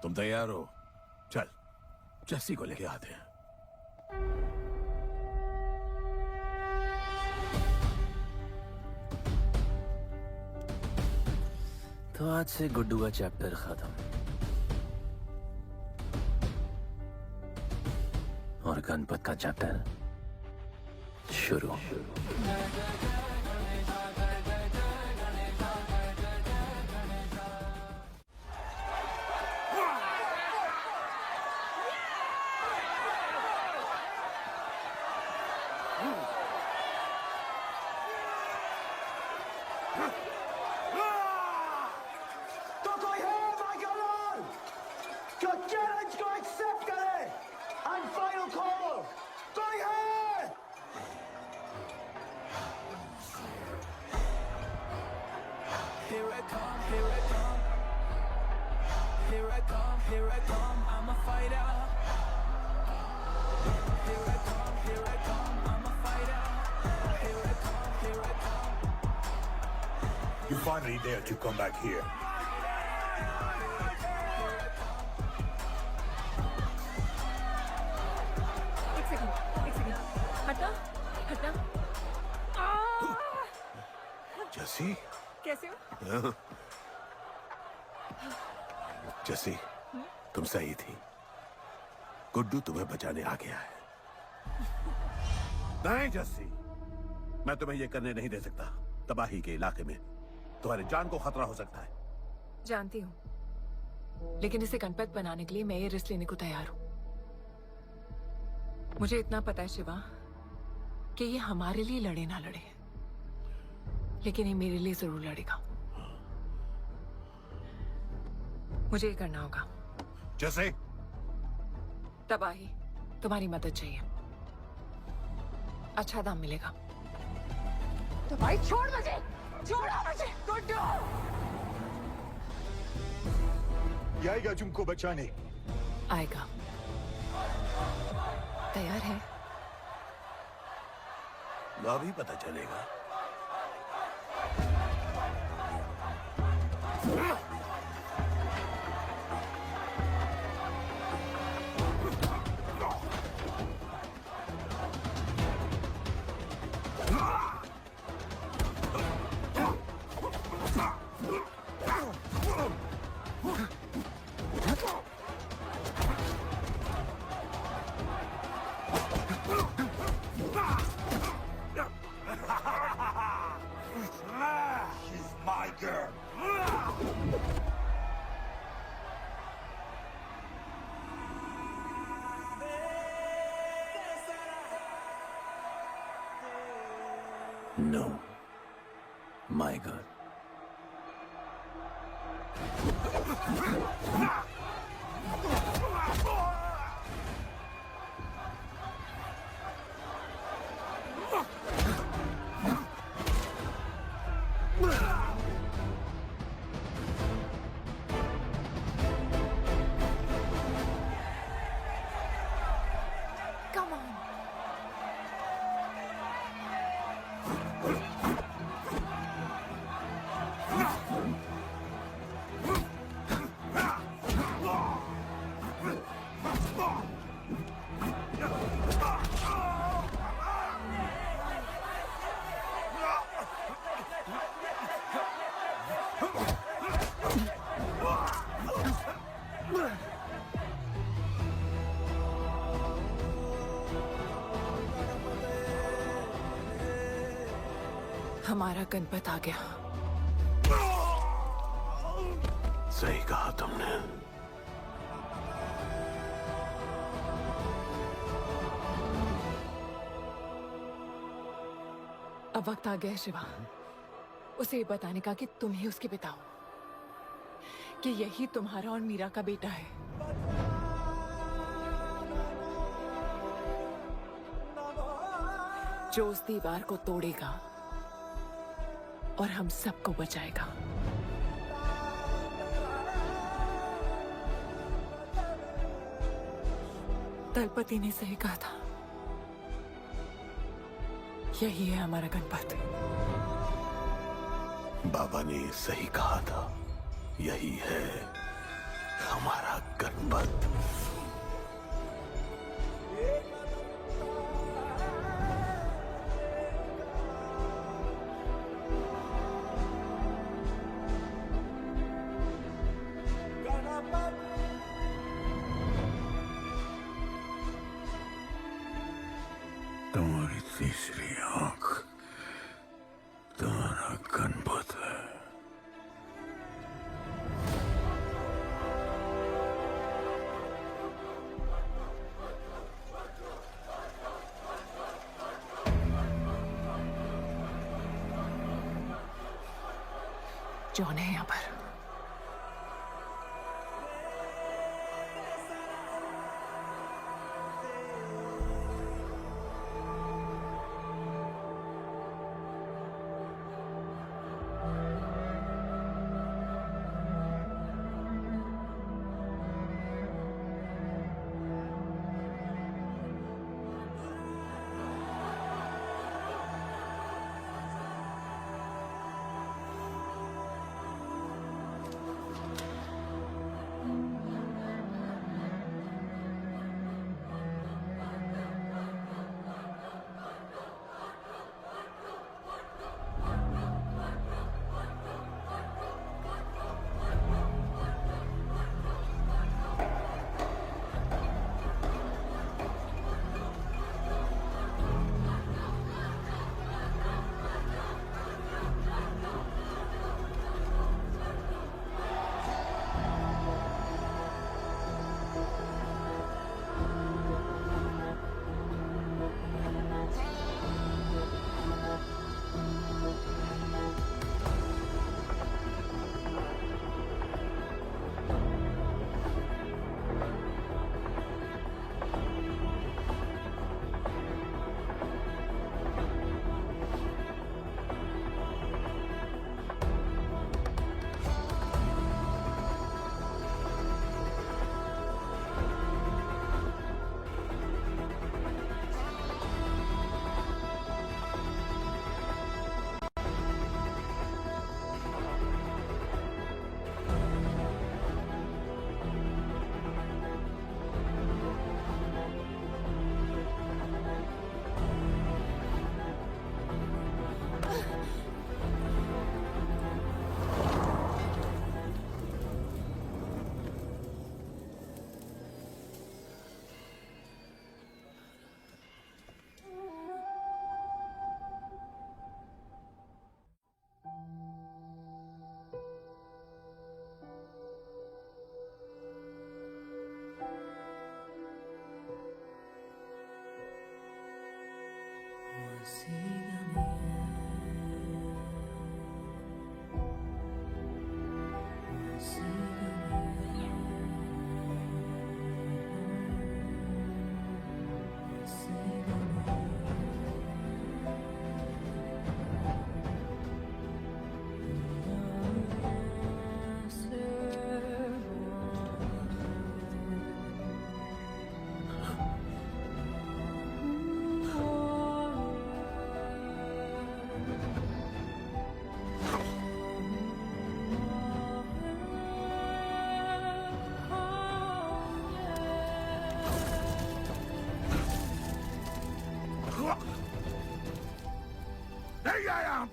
तुम तैयार हो? चल जस्सी को लेके आते हैं। तो आज से गुड्डू का चैप्टर खत्म और गणपत का चैप्टर शुरू। You finally dare to come back here. एक सेकंड हटा हटा। जस्सी कैसे हो? जस्सी तुम सही थी। गुड्डू तुम्हें बचाने आ गया है। नहीं जस्सी, मैं तुम्हें यह करने नहीं दे सकता। तबाही के इलाके में तुम्हारी जान को खतरा हो सकता है। जानती हूँ, लेकिन इसे गणपत बनाने के लिए मैं ये रिस्क लेने को तैयार हूं। मुझे इतना पता है शिवा कि ये हमारे लिए लड़े ना लड़े, लेकिन ये मेरे लिए जरूर लड़ेगा। मुझे ये करना होगा। जैसे तबाही, तुम्हारी मदद चाहिए। अच्छा दाम मिलेगा। तो भाई छोड़ मुझे, छोड़ो मुझे। गुड्डू ये आएगा तुमको बचाने। आएगा। तैयार है? अभी पता चलेगा। She's my girl. No, my girl. Come on. हमारा गणपत आ गया। सही कहा तुमने। अब वक्त आ गया है शिवा, उसे ये बताने का कि तुम ही उसके पिता हो, कि यही तुम्हारा और मीरा का बेटा है। जो उस दीवार को तोड़ेगा और हम सबको बचाएगा। दलपति ने सही कहा था, यही है हमारा गणपत। बाबा ने सही कहा था, यही है हमारा गणपत। तुम्हारी तीसरी आंख तुम्हारा गणपत है। जॉन है यहाँ पर।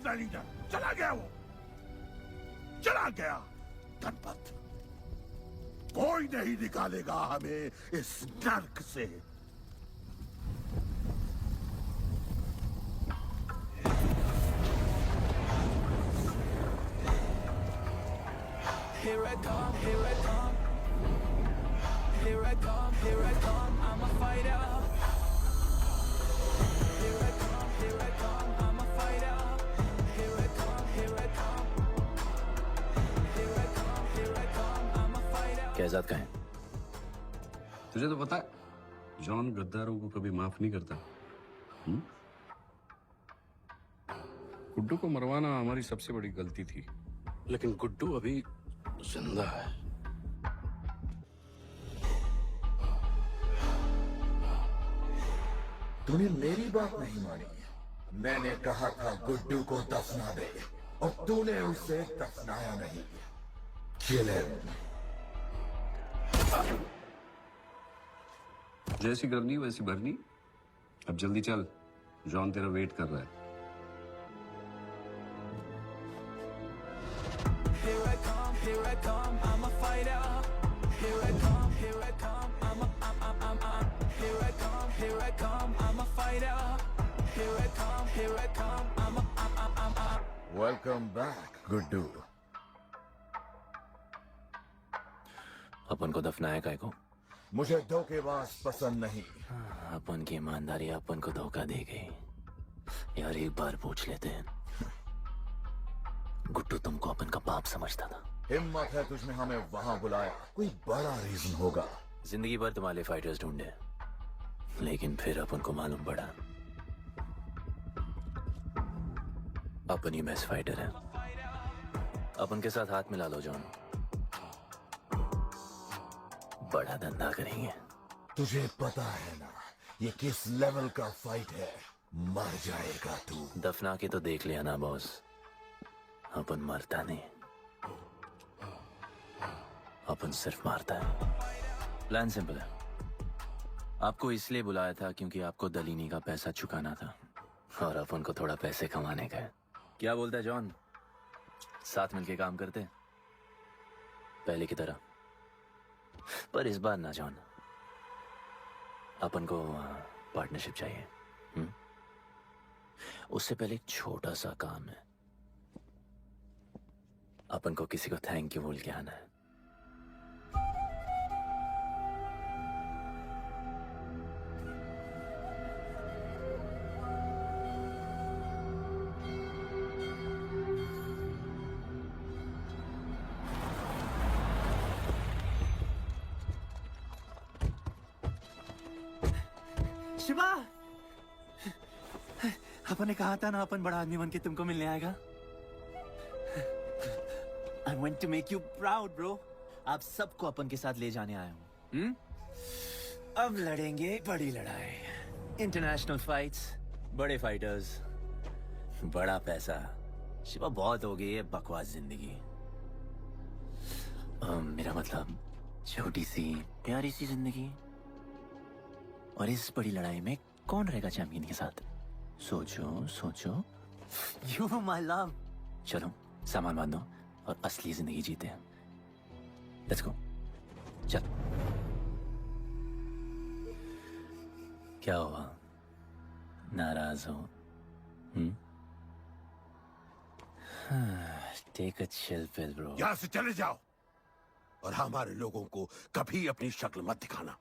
अपना लीडर, चला गया वो, चला गया। गणपत, कोई नहीं निकालेगा हमें इस नर्क से। Here I come, here I come. Here I come, here I come. I'm a fighter. Here I come, I'm a fighter. Here I come, here I come. Here I come, I'm a fighter. Kaizad का है? तुझे तो पता है, John गद्दारों को कभी माफ नहीं करता। गुड्डू को मरवाना हमारी सबसे बड़ी गलती थी, लेकिन गुड्डू अभी जिंदा है। तूने मेरी बात नहीं मानी। मैंने कहा था गुड्डू को दफना दे, और तूने उसे दफनाया नहीं। Kill him. जैसी करनी वैसी भरनी। अब जल्दी चल, जॉन तेरा वेट कर रहा है। Here I come, I'm a fighter. Here I come, here I come, I'm here I come, I'm a fighter. Here I come, I'm Welcome back, Guddu. अपन को दफनाया काय को? मुझे धोखेबाज पसंद नहीं। अपन की ईमानदारी अपन को धोखा दे गई। यार एक बार पूछ लेते हैं, गुड्डू तुमको अपन का बाप समझता था। हिम्मत है तुझने हमें वहां बुलाया, कोई बड़ा रीजन होगा। जिंदगी भर तुम्हारे फाइटर्स ढूंढे, लेकिन फिर अपन को मालूम पड़ा अपन ही बेस्ट फाइटर है। अपन के साथ हाथ मिला लो जॉन, बड़ा धंधा करेंगे। तुझे पता है ना ये किस लेवल का फाइट है? मर जाएगा तू। दफना के तो देख लिया ना बॉस, अपन मरता नहीं, अपन सिर्फ मारता है। प्लान सिंपल है, आपको इसलिए बुलाया था क्योंकि आपको दलीनी का पैसा चुकाना था और अपन को थोड़ा पैसे कमाने का है। क्या बोलता है जॉन, साथ मिलके काम करते पहले की तरह? पर इस बार ना जॉन, अपन को पार्टनरशिप चाहिए। उससे पहले एक छोटा सा काम है, अपन को किसी को थैंक यू बोल के आना है। शिवा, अपन ने कहा था ना अपन बड़ा आदमी बन के तुमको मिलने आएगा। I want to make you proud, bro. आप सबको अपन के साथ ले जाने आया हूँ। अब लड़ेंगे बड़ी लड़ाई, इंटरनेशनल फाइट्स, बड़े फाइटर्स, बड़ा पैसा। शिवा बहुत हो गई है बकवास जिंदगी। मेरा मतलब छोटी सी प्यारी सी जिंदगी, और इस बड़ी लड़ाई में कौन रहेगा चैंपियन के साथ? सोचो सोचो। You my love. चलो सामान बांधो और असली जिंदगी जीते हैं। लेट्स गो, चल। क्या हुआ, नाराज हो? Take a chill pill bro. यहाँ से चले जाओ और हमारे लोगों को कभी अपनी शक्ल मत दिखाना।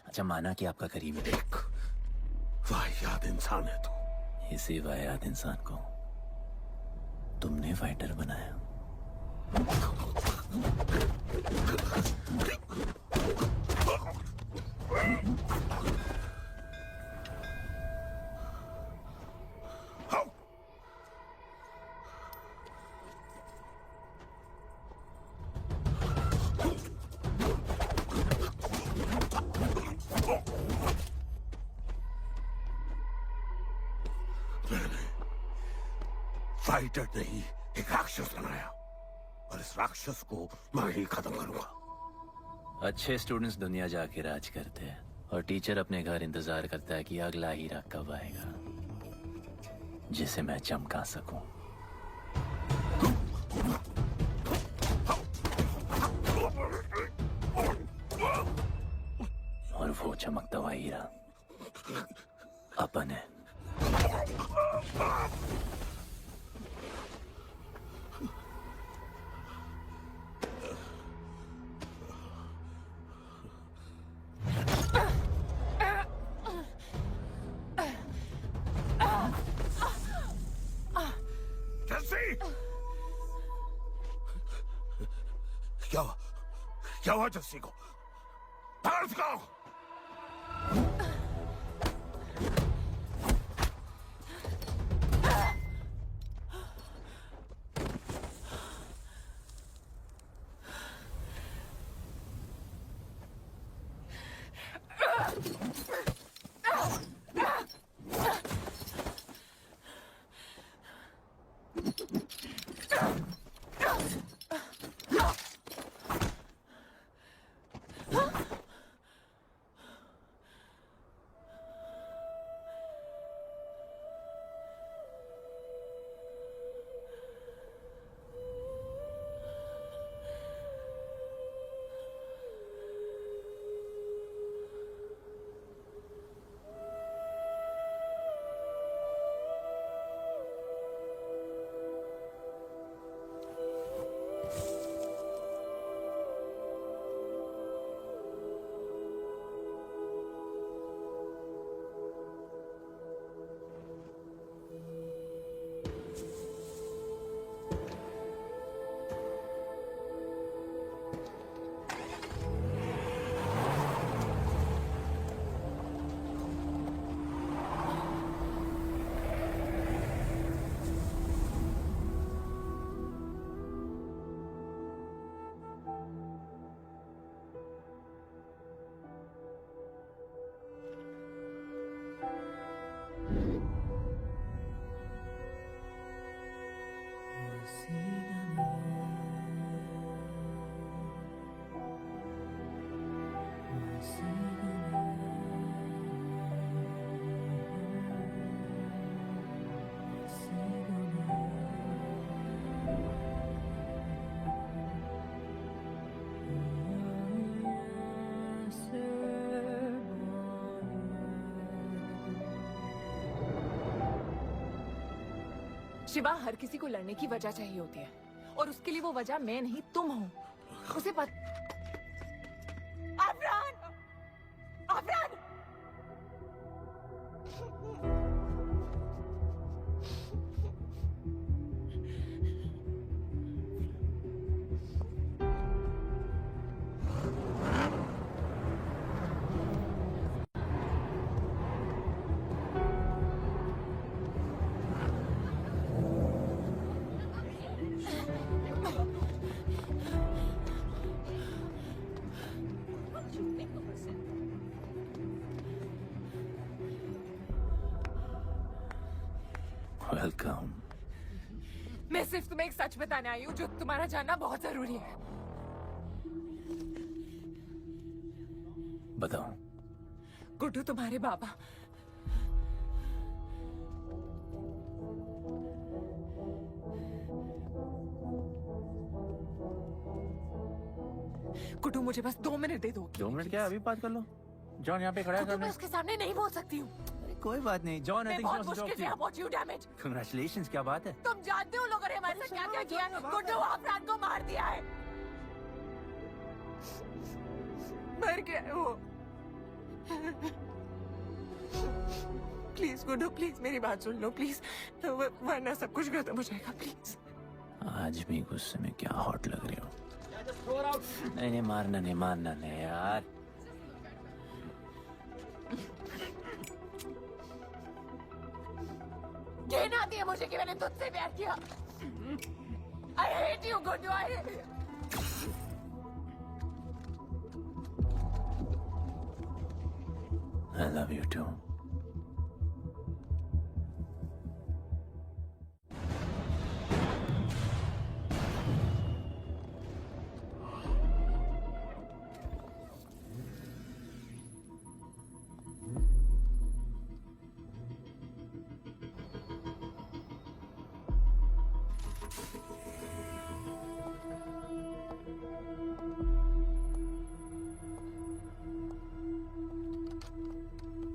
अच्छा माना कि आपका करीबी देख, वाहियात इंसान है तू। इसी वाहियात इंसान को तुमने फाइटर बनाया। फाइटर नहीं, एक राक्षस बनाया, और इस राक्षस को मैं ही खत्म करूंगा। अच्छे स्टूडेंट्स दुनिया जाके राज करते हैं, और टीचर अपने घर इंतजार करता है कि अगला हीरा कब आएगा जिसे मैं चमका सकूं। हीरा अपन है। जस्सी! क्या हुआ जस्सी को? दर्द का शिवा, हर किसी को लड़ने की वजह चाहिए होती है और उसके लिए वो वजह मैं नहीं तुम हो। उसे आफरान! आफरान! वेलकम। मैं सिर्फ तुम्हें एक सच बताने आई हूँ जो तुम्हारा जानना बहुत जरूरी है। बताओ। गुड्डू तुम्हारे बाबा गुड्डू, मुझे बस 2 मिनट दे दो। 2 मिनट क्या, अभी बात कर लो। जॉन यहाँ पे खड़ा है। गुड्डू, मैं उसके सामने नहीं बोल सकती हूँ। कोई बात नहीं जॉन, मैं बहुत मुश्किल से पहुंची हूँ डैमेज। कांग्रेचुलेशंस, क्या बात है। तुम जानते हो लोगों ने हमारे साथ क्या क्या किया है। गुड्डू आफरान को मार दिया है। मर गया है वो। प्लीज गुड्डू, प्लीज मेरी बात सुन लो प्लीज, वरना सब कुछ खत्म हो जाएगा प्लीज। आज भी गुस्से में क्या हॉट लग रही हो। नहीं मारना नहीं यार। घिन आती है मुझे कि मैंने तुझसे प्यार किया। I hate you, Guddu. I love you too.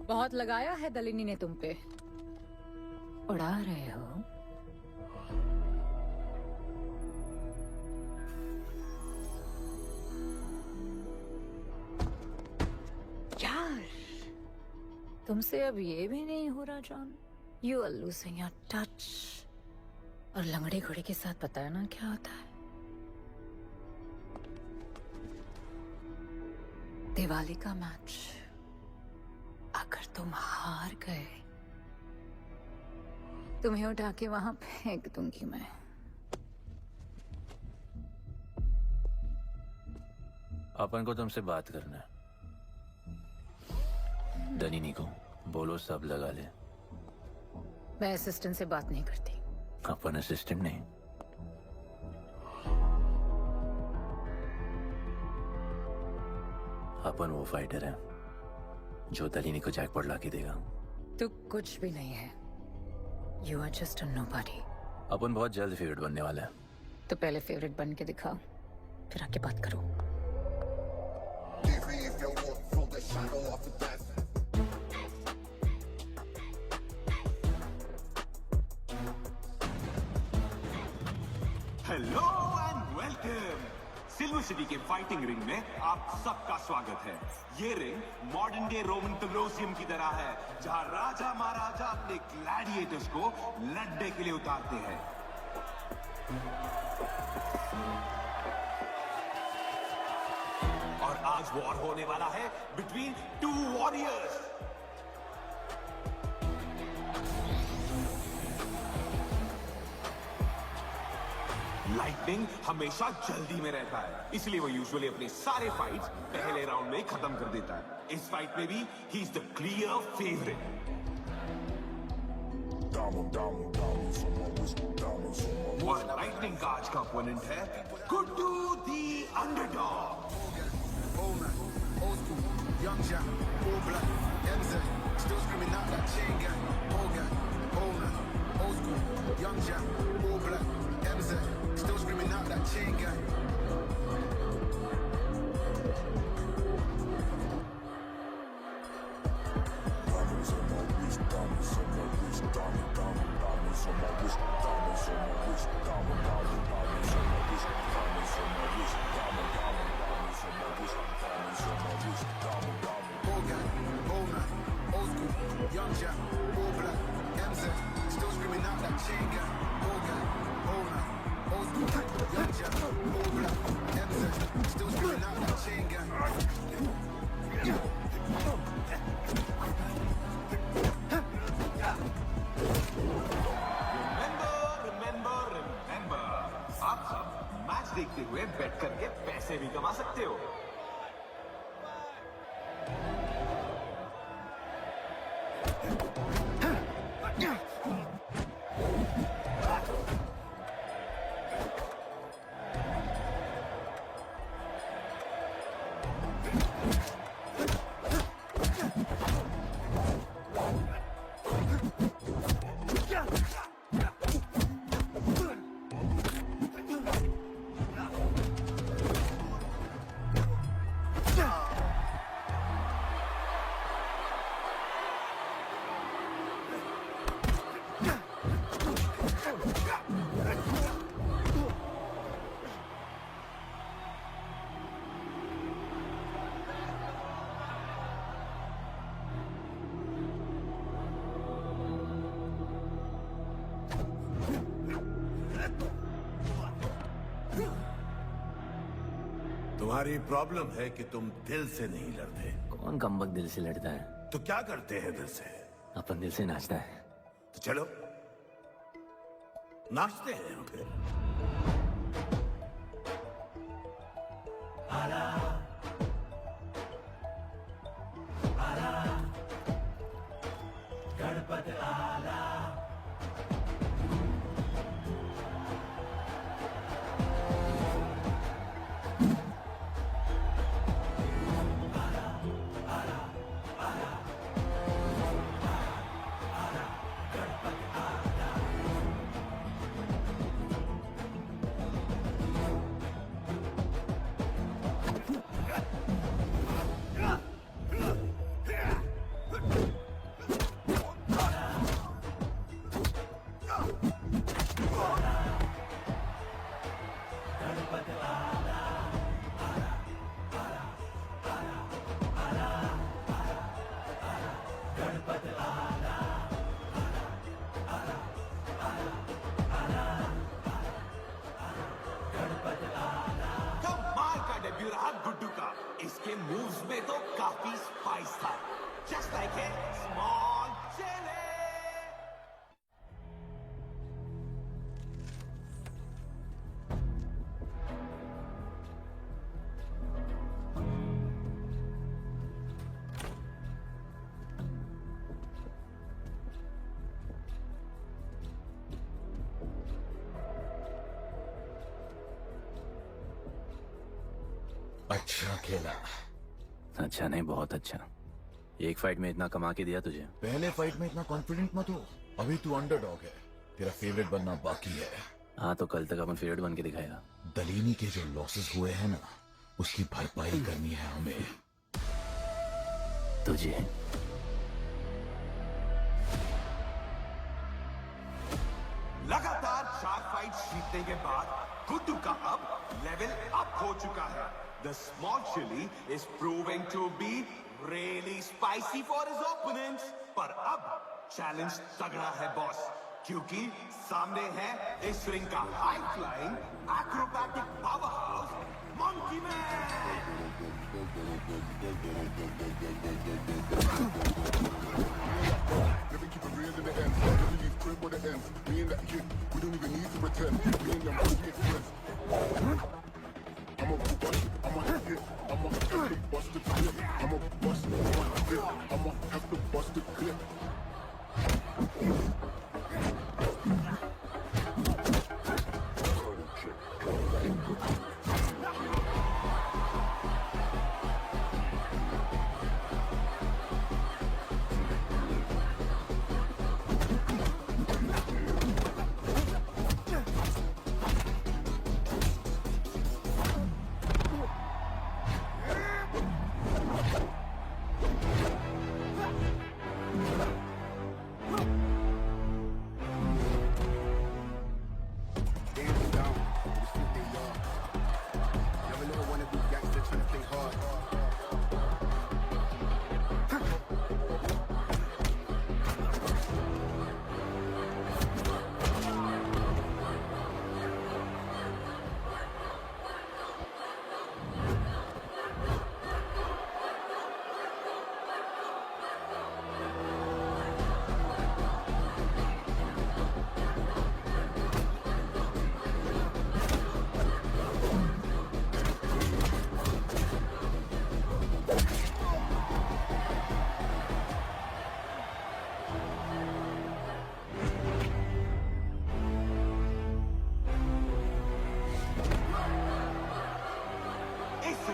बहुत लगाया है दलिनी ने तुम पे। उड़ा रहे हो? यार, तुमसे अब ये भी नहीं हो रहा John. You are losing your touch. और लंगड़े घोड़े के साथ पता है ना क्या होता है? दिवाली का मैच अगर तुम हार गए, तुम्हें उठा के वहां फेंक दूंगी मैं। अपन को तुमसे बात करना है। दलिनी को बोलो सब लगा ले। मैं असिस्टेंट से बात नहीं करती। अपन असिस्टेंट नहीं। अपन वो फाइटर है जो दलिनी को जैकपॉट लाके देगा। तू कुछ भी नहीं है। You are just a nobody. अपन बहुत जल्द फेवरेट बनने वाला है। तो पहले फेवरेट बन के दिखाओ, फिर आके बात करो। Hello and welcome. Silver city के फाइटिंग रिंग में आप सबका स्वागत है। ये ring modern day Roman Colosseum की तरह है, जहां राजा महाराजा अपने ग्लैडिएटर्स को लड़ने के लिए उतारते हैं। और आज वॉर होने वाला है बिटवीन टू वॉरियर्स। लाइटनिंग हमेशा जल्दी में रहता है, इसलिए वो यूजुअली अपने सारे फाइट्स पहले राउंड में खत्म कर देता है। इस फाइट में भी he is the clear favourite. और लाइटनिंग का आज का ओपोनेंट है Guddu the underdog. Young Jack, all black, MZ, still screaming out that chain gang. Old gang, old school. Young Jack, all black, MZ, still screaming out that chain gang. Young Jack, all black, MZ, still screaming out that chain gang. Old gang, old school. Young Jack, all black, MZ, still screaming out that chain gang. Remember, आप सब match देखते हुए बेट करके पैसे भी कमा सकते हो। तुम्हारी प्रॉब्लम है कि तुम दिल से नहीं लड़ते। कौन कमबख्त दिल से लड़ता है? तो क्या करते हैं दिल से? अपन दिल से नाचता है। तो चलो नाचते हैं हम फिर। गणपत आला काफी स्पाइस था, just like a small chilli. अच्छा खेला। अच्छा नहीं, बहुत अच्छा। एक फाइट में इतना कमा के दिया तुझे। पहले फाइट में इतना कॉन्फिडेंट मत हो, अभी तू अंडरडॉग है, तेरा फेवरेट बनना बाकी है। हाँ तो कल तक अपन फेवरेट बन के दिखाएगा। दलीनी के जो लॉसेस हुए हैं ना, उसकी भरपाई करनी है हमें। तुझे लगातार 4 फाइट जीतने के बाद गुड्डू का अब लेवल अप हो चुका है। The small chili is proving to be really spicy for his opponents. पर अब चैलेंज तगड़ा है बॉस, क्योंकि सामने है इस रिंग का high flying acrobatic powerhouse monkey man. Never keep it real in the end. Never leave crib where the ends. Me and that kid, we don't even need to pretend. Me and them boys, we friends. I'ma bust it, I'ma hit it, I'ma have to bust it clip. I'ma bust it, I'ma hit it, I'ma have to bust it clip.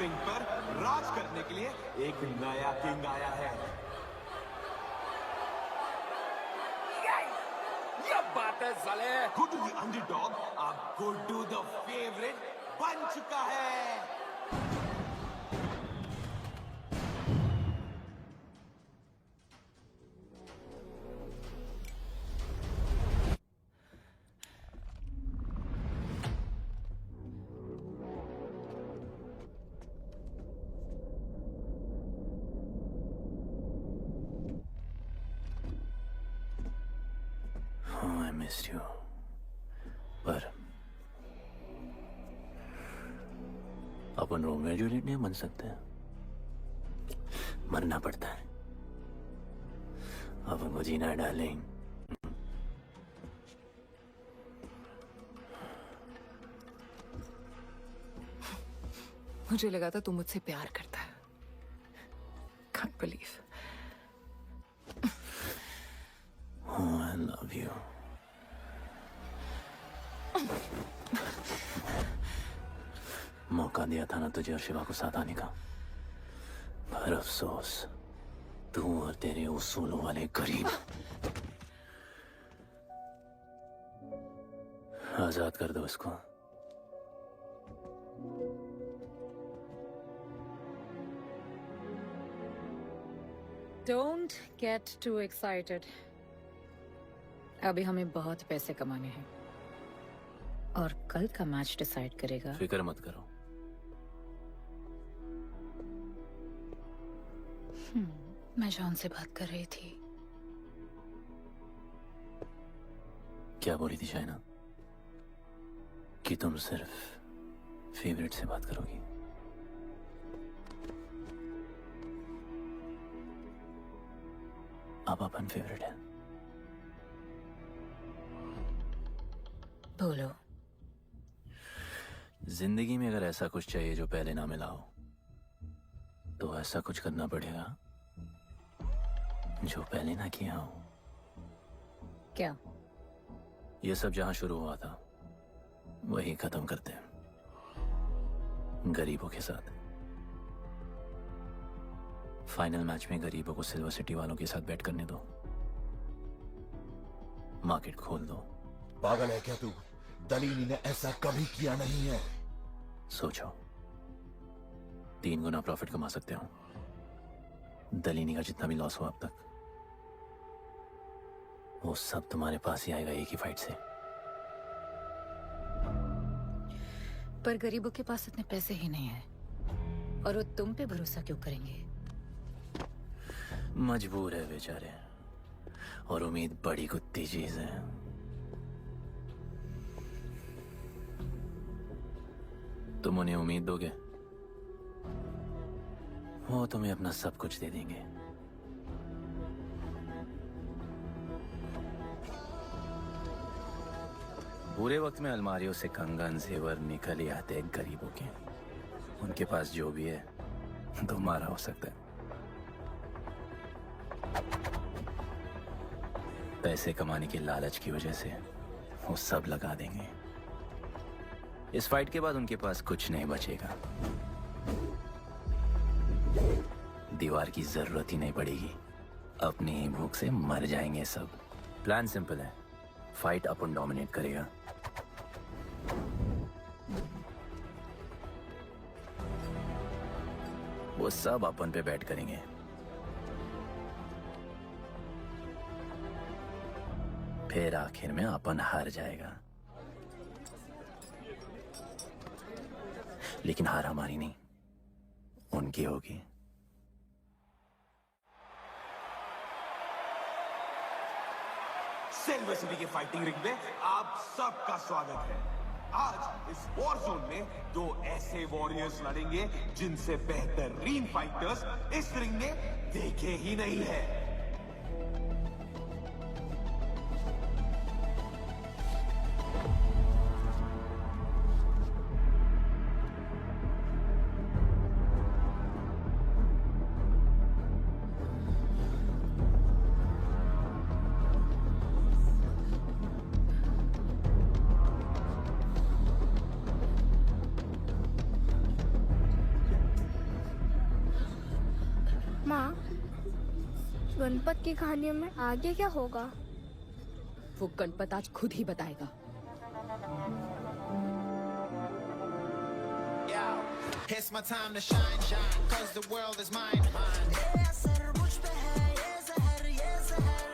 Ring पर राज करने के लिए एक नया king आया है। ये बात है साले। गुड्डू द अंडरडॉग अब गुड्डू द फेवरेट बन चुका है। मिस्ड यू, पर अपन रोमियो जूलियट नहीं बन सकते, मरना पड़ता है। अपन को जीना है डार्लिंग। मुझे लगा था तू मुझसे प्यार करता है। Can't believe. Oh, I love you. मौका दिया था ना तुझे और शिवा को साथ आने का, पर अफसोस तू और तेरे उसूलों वाले गरीब। आजाद कर दो इसको। Don't get too excited. अभी हमें बहुत पैसे कमाने हैं और कल का मैच डिसाइड करेगा। फिक्र मत करो। मैं जॉन से बात कर रही थी। क्या बोली थी शाइना? कि तुम सिर्फ फेवरेट से बात करोगी? अब अपन फेवरेट है। बोलो। जिंदगी में अगर ऐसा कुछ चाहिए जो पहले ना मिला हो, तो ऐसा कुछ करना पड़ेगा जो पहले ना किया हो। क्या? ये सब जहां शुरू हुआ था वही खत्म करते हैं, गरीबों के साथ। फाइनल मैच में गरीबों को सिल्वर सिटी वालों के साथ बैट करने दो, मार्केट खोल दो। पागल है क्या तू? दलीनी ने ऐसा कभी किया नहीं है। सोचो, 3 गुना प्रॉफिट कमा सकते हो। दलीनी का जितना भी लॉस हुआ अब तक, वो सब तुम्हारे पास ही आएगा एक ही फाइट से। पर गरीबों के पास इतने पैसे ही नहीं है, और वो तुम पे भरोसा क्यों करेंगे? मजबूर है बेचारे, और उम्मीद बड़ी कुत्ती चीज है। तुम उन्हें उम्मीद दोगे, वो तुम्हें अपना सब कुछ दे देंगे। बुरे वक्त में अलमारियों से कंगन जेवर निकल ही आते हैं गरीबों के। उनके पास जो भी है तुम्हारा हो सकता है। पैसे कमाने के लालच की वजह से वो सब लगा देंगे। इस फाइट के बाद उनके पास कुछ नहीं बचेगा। दीवार की जरूरत ही नहीं पड़ेगी, अपनी ही भूख से मर जाएंगे सब। प्लान सिंपल है, फाइट अपन डोमिनेट करेगा। वो सब अपन पे बैट करेंगे। फिर आखिर में अपन हार जाएगा, लेकिन हार हमारी नहीं, उनकी होगी। सिल्वर सिटी के फाइटिंग रिंग में आप सबका स्वागत है। आज इस वॉर जोन में 2 ऐसे वॉरियर्स लड़ेंगे जिनसे बेहतरीन फाइटर्स इस रिंग में देखे ही नहीं है। माँ, गणपत की कहानियों में आगे क्या होगा? वो गणपत आज खुद ही बताएगा। It's my time to shine, shine, cause the world is mine, mine.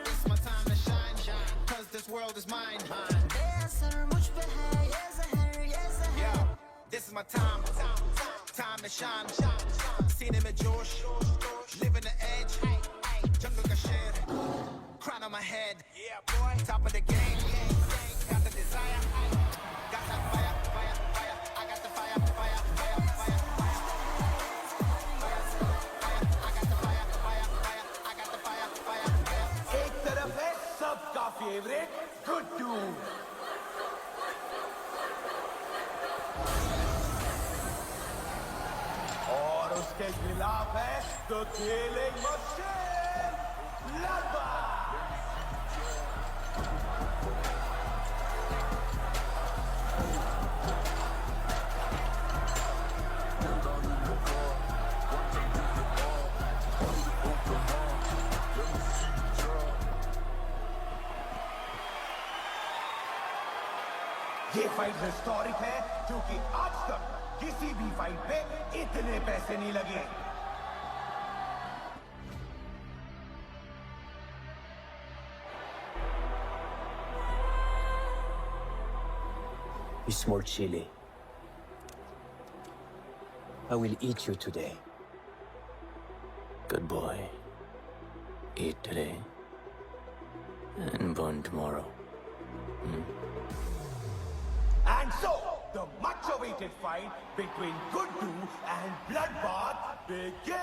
It's my time to shine, shine, cause this world is mine, mine. Yeah, this is my time, time to shine, सीने में जोश, living the edge, jungle का शेर, crown on my head, yeah boy, top of the game, got the desire, got that fire, fire, fire, I got the fire, fire, fire, fire, fire, I got the fire, fire, fire, I got the fire, fire, fire. एक तरफ है सबका favourite Guddu, और उसके खिलाफ है the killing machine लंबा। ये फाइट हिस्टोरिक है क्योंकि आज तक किसी भी फाइट पे इतने पैसे नहीं लगे। You small chili. I will eat you today. Good boy. Eat today and burn tomorrow. And so, the much-awaited fight between Guddu and Bloodbath begins!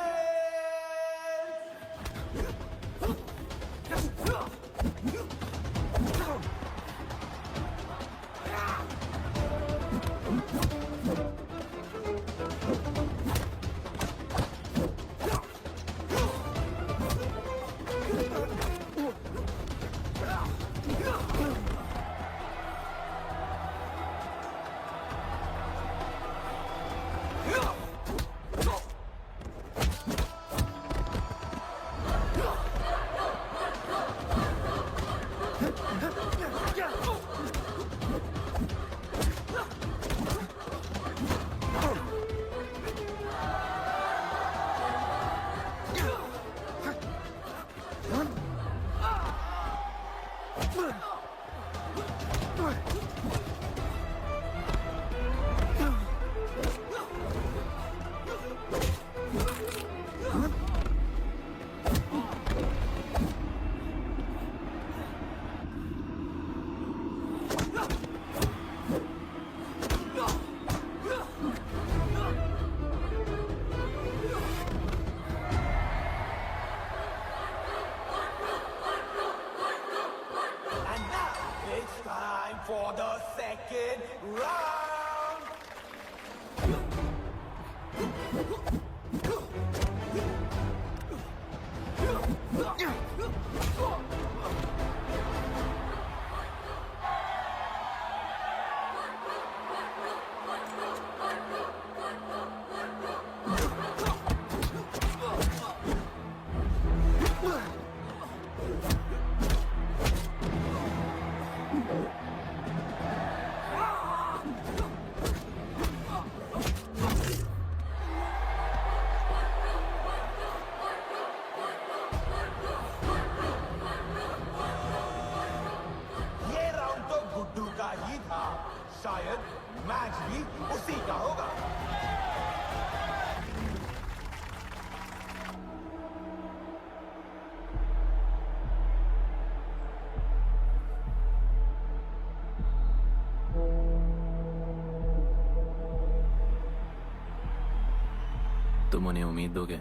तुम उन्हें उम्मीद दोगे,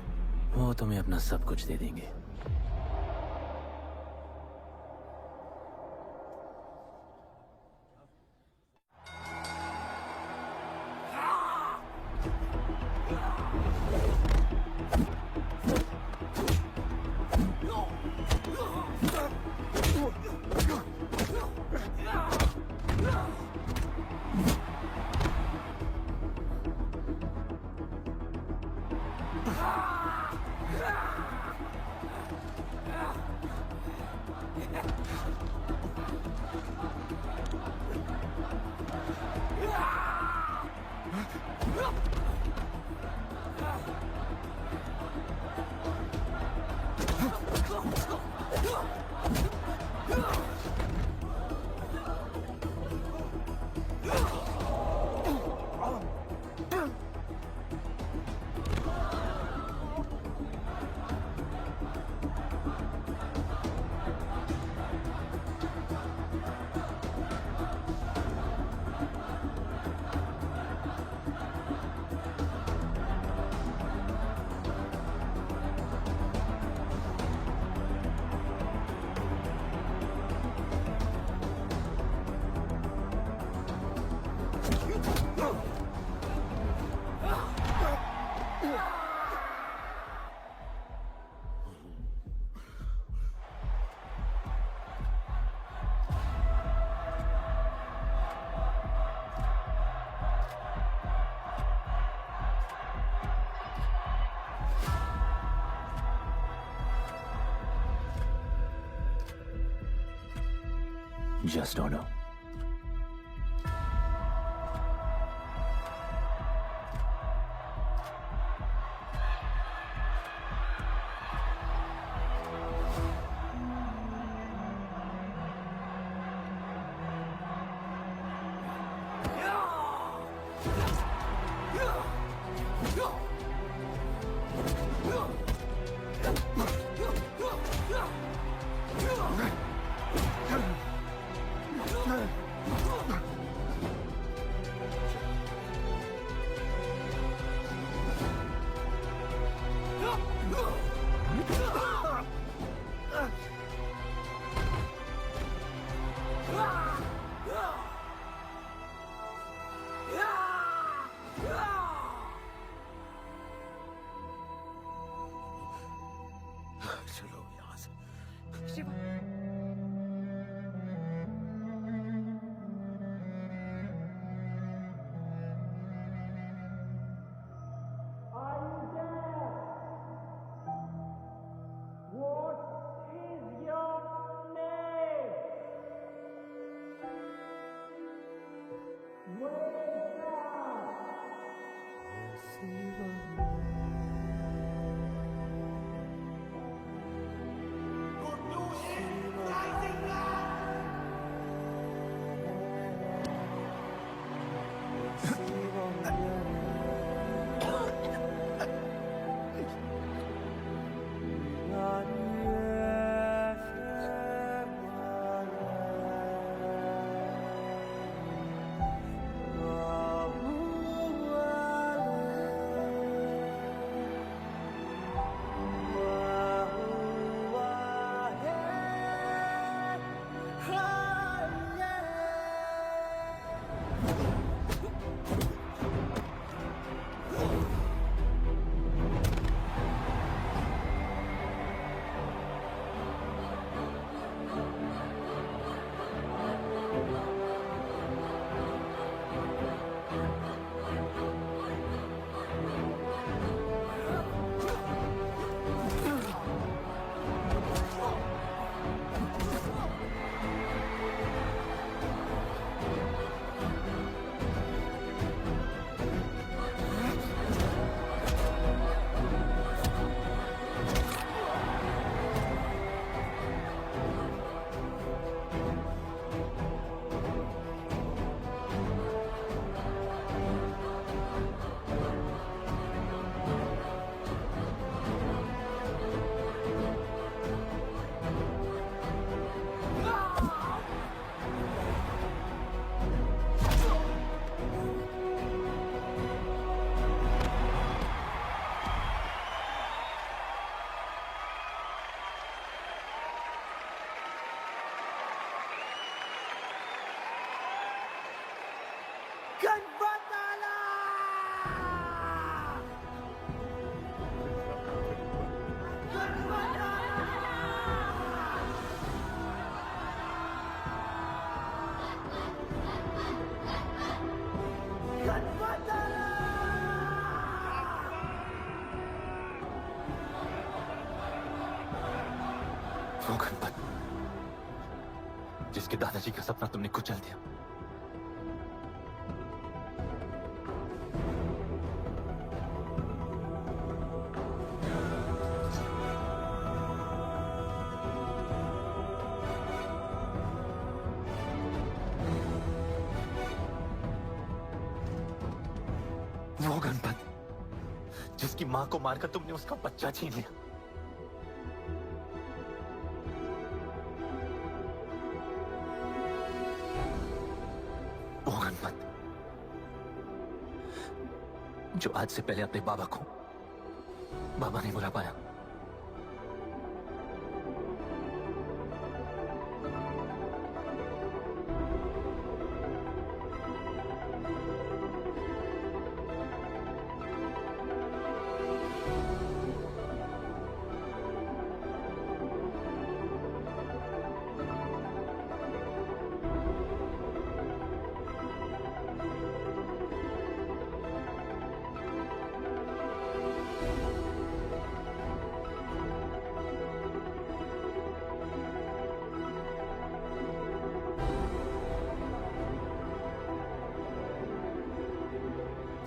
वो तुम्हें अपना सब कुछ दे देंगे। Just don't know. चलो यहाँ से। शिवा, वो गणपत जिसके दादाजी का सपना तुमने कुचल दिया। वो गणपत जिसकी मां को मारकर तुमने उसका बच्चा छीन लिया। वो गणपत जो आज से पहले अपने बाबा को बाबा नहीं बुला पाया।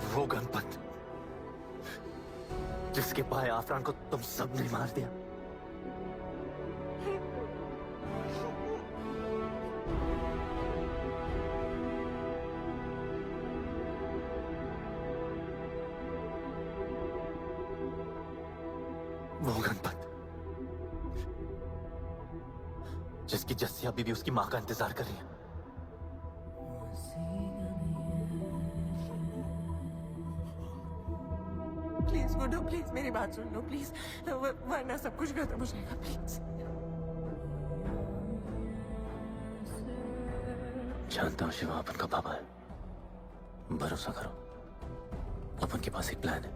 वो गणपत जिसके भाई आफरान को तुम सबने मार दिया। वो गणपत जिसकी जस्सिया बीवी उसकी मां का इंतजार कर रही है। प्लीज गुड्डू, प्लीज मेरी बात सुन लो प्लीज, वरना सब कुछ खत्म हो जाएगा प्लीज। जानता हूं शिवा अपन का पापा है, भरोसा करो अपन के पास एक प्लान है।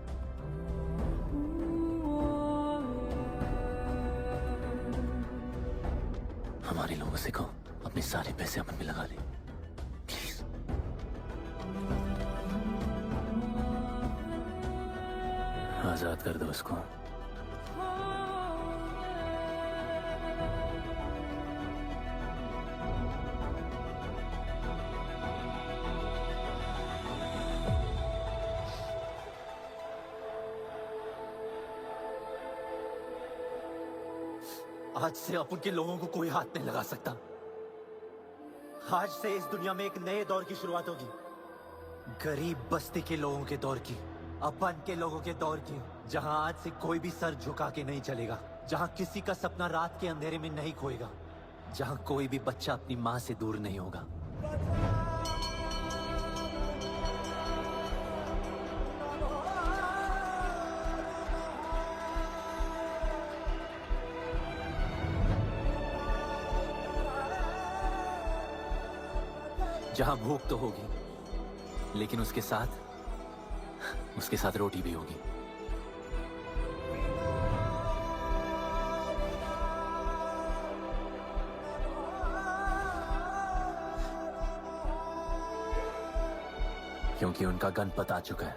हमारे लोगों से कहो अपने सारे पैसे अपन में लगा ले प्लीज। आजाद कर दो उसको। आज से अपन के लोगों को कोई हाथ नहीं लगा सकता। आज से इस दुनिया में एक नए दौर की शुरुआत होगी, गरीब बस्ती के लोगों के दौर की, अपन के लोगों के दौर की, जहां आज से कोई भी सर झुका के नहीं चलेगा, जहां किसी का सपना रात के अंधेरे में नहीं खोएगा, जहां कोई भी बच्चा अपनी मां से दूर नहीं होगा। जहां भूख तो होगी लेकिन उसके साथ रोटी भी होगी। क्योंकि उनका गणपत आ चुका है।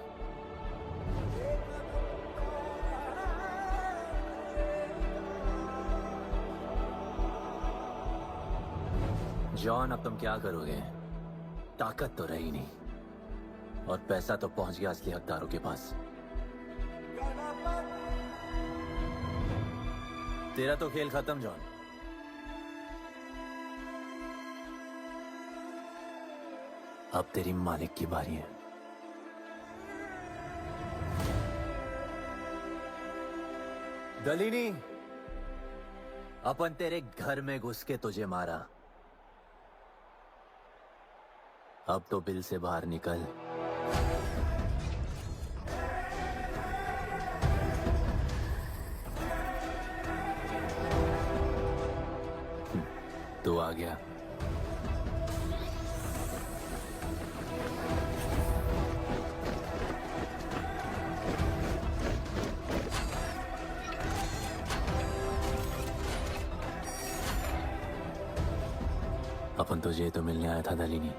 जॉन, अब तुम क्या करोगे? ताकत तो रही नहीं और पैसा तो पहुंच गया असली हकदारों के पास। तेरा तो खेल खत्म जॉन। अब तेरी मालिक की बारी है। दलीनी, अपन तेरे घर में घुस के तुझे मारा, अब तो बिल से बाहर निकल। तू आ गया। अपन तुझे तो मिलने आया था दलीनी।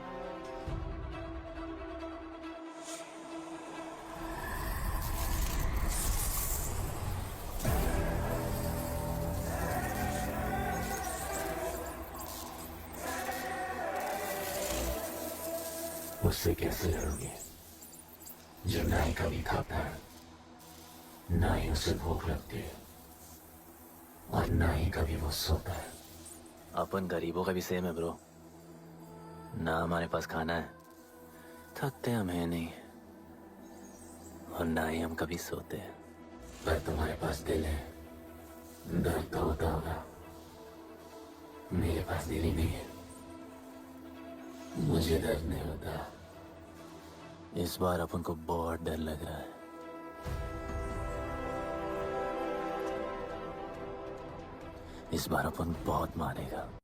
उससे कैसे लड़ोगे जब ना ही कभी खाता है, ना ही उसे भूख लगती है और ना ही कभी वो सोता है। अपन गरीबों का भी सेम है ब्रो, ना हमारे पास खाना है, थकते हम है नहीं, और ना ही हम कभी सोते हैं। पर तुम्हारे पास दिल है, दर्द तो होता होगा, मेरे पास दिल ही नहीं है, मुझे दर्द नहीं होता। इस बार अपन को बहुत डर लग रहा है। इस बार अपन बहुत मारेगा।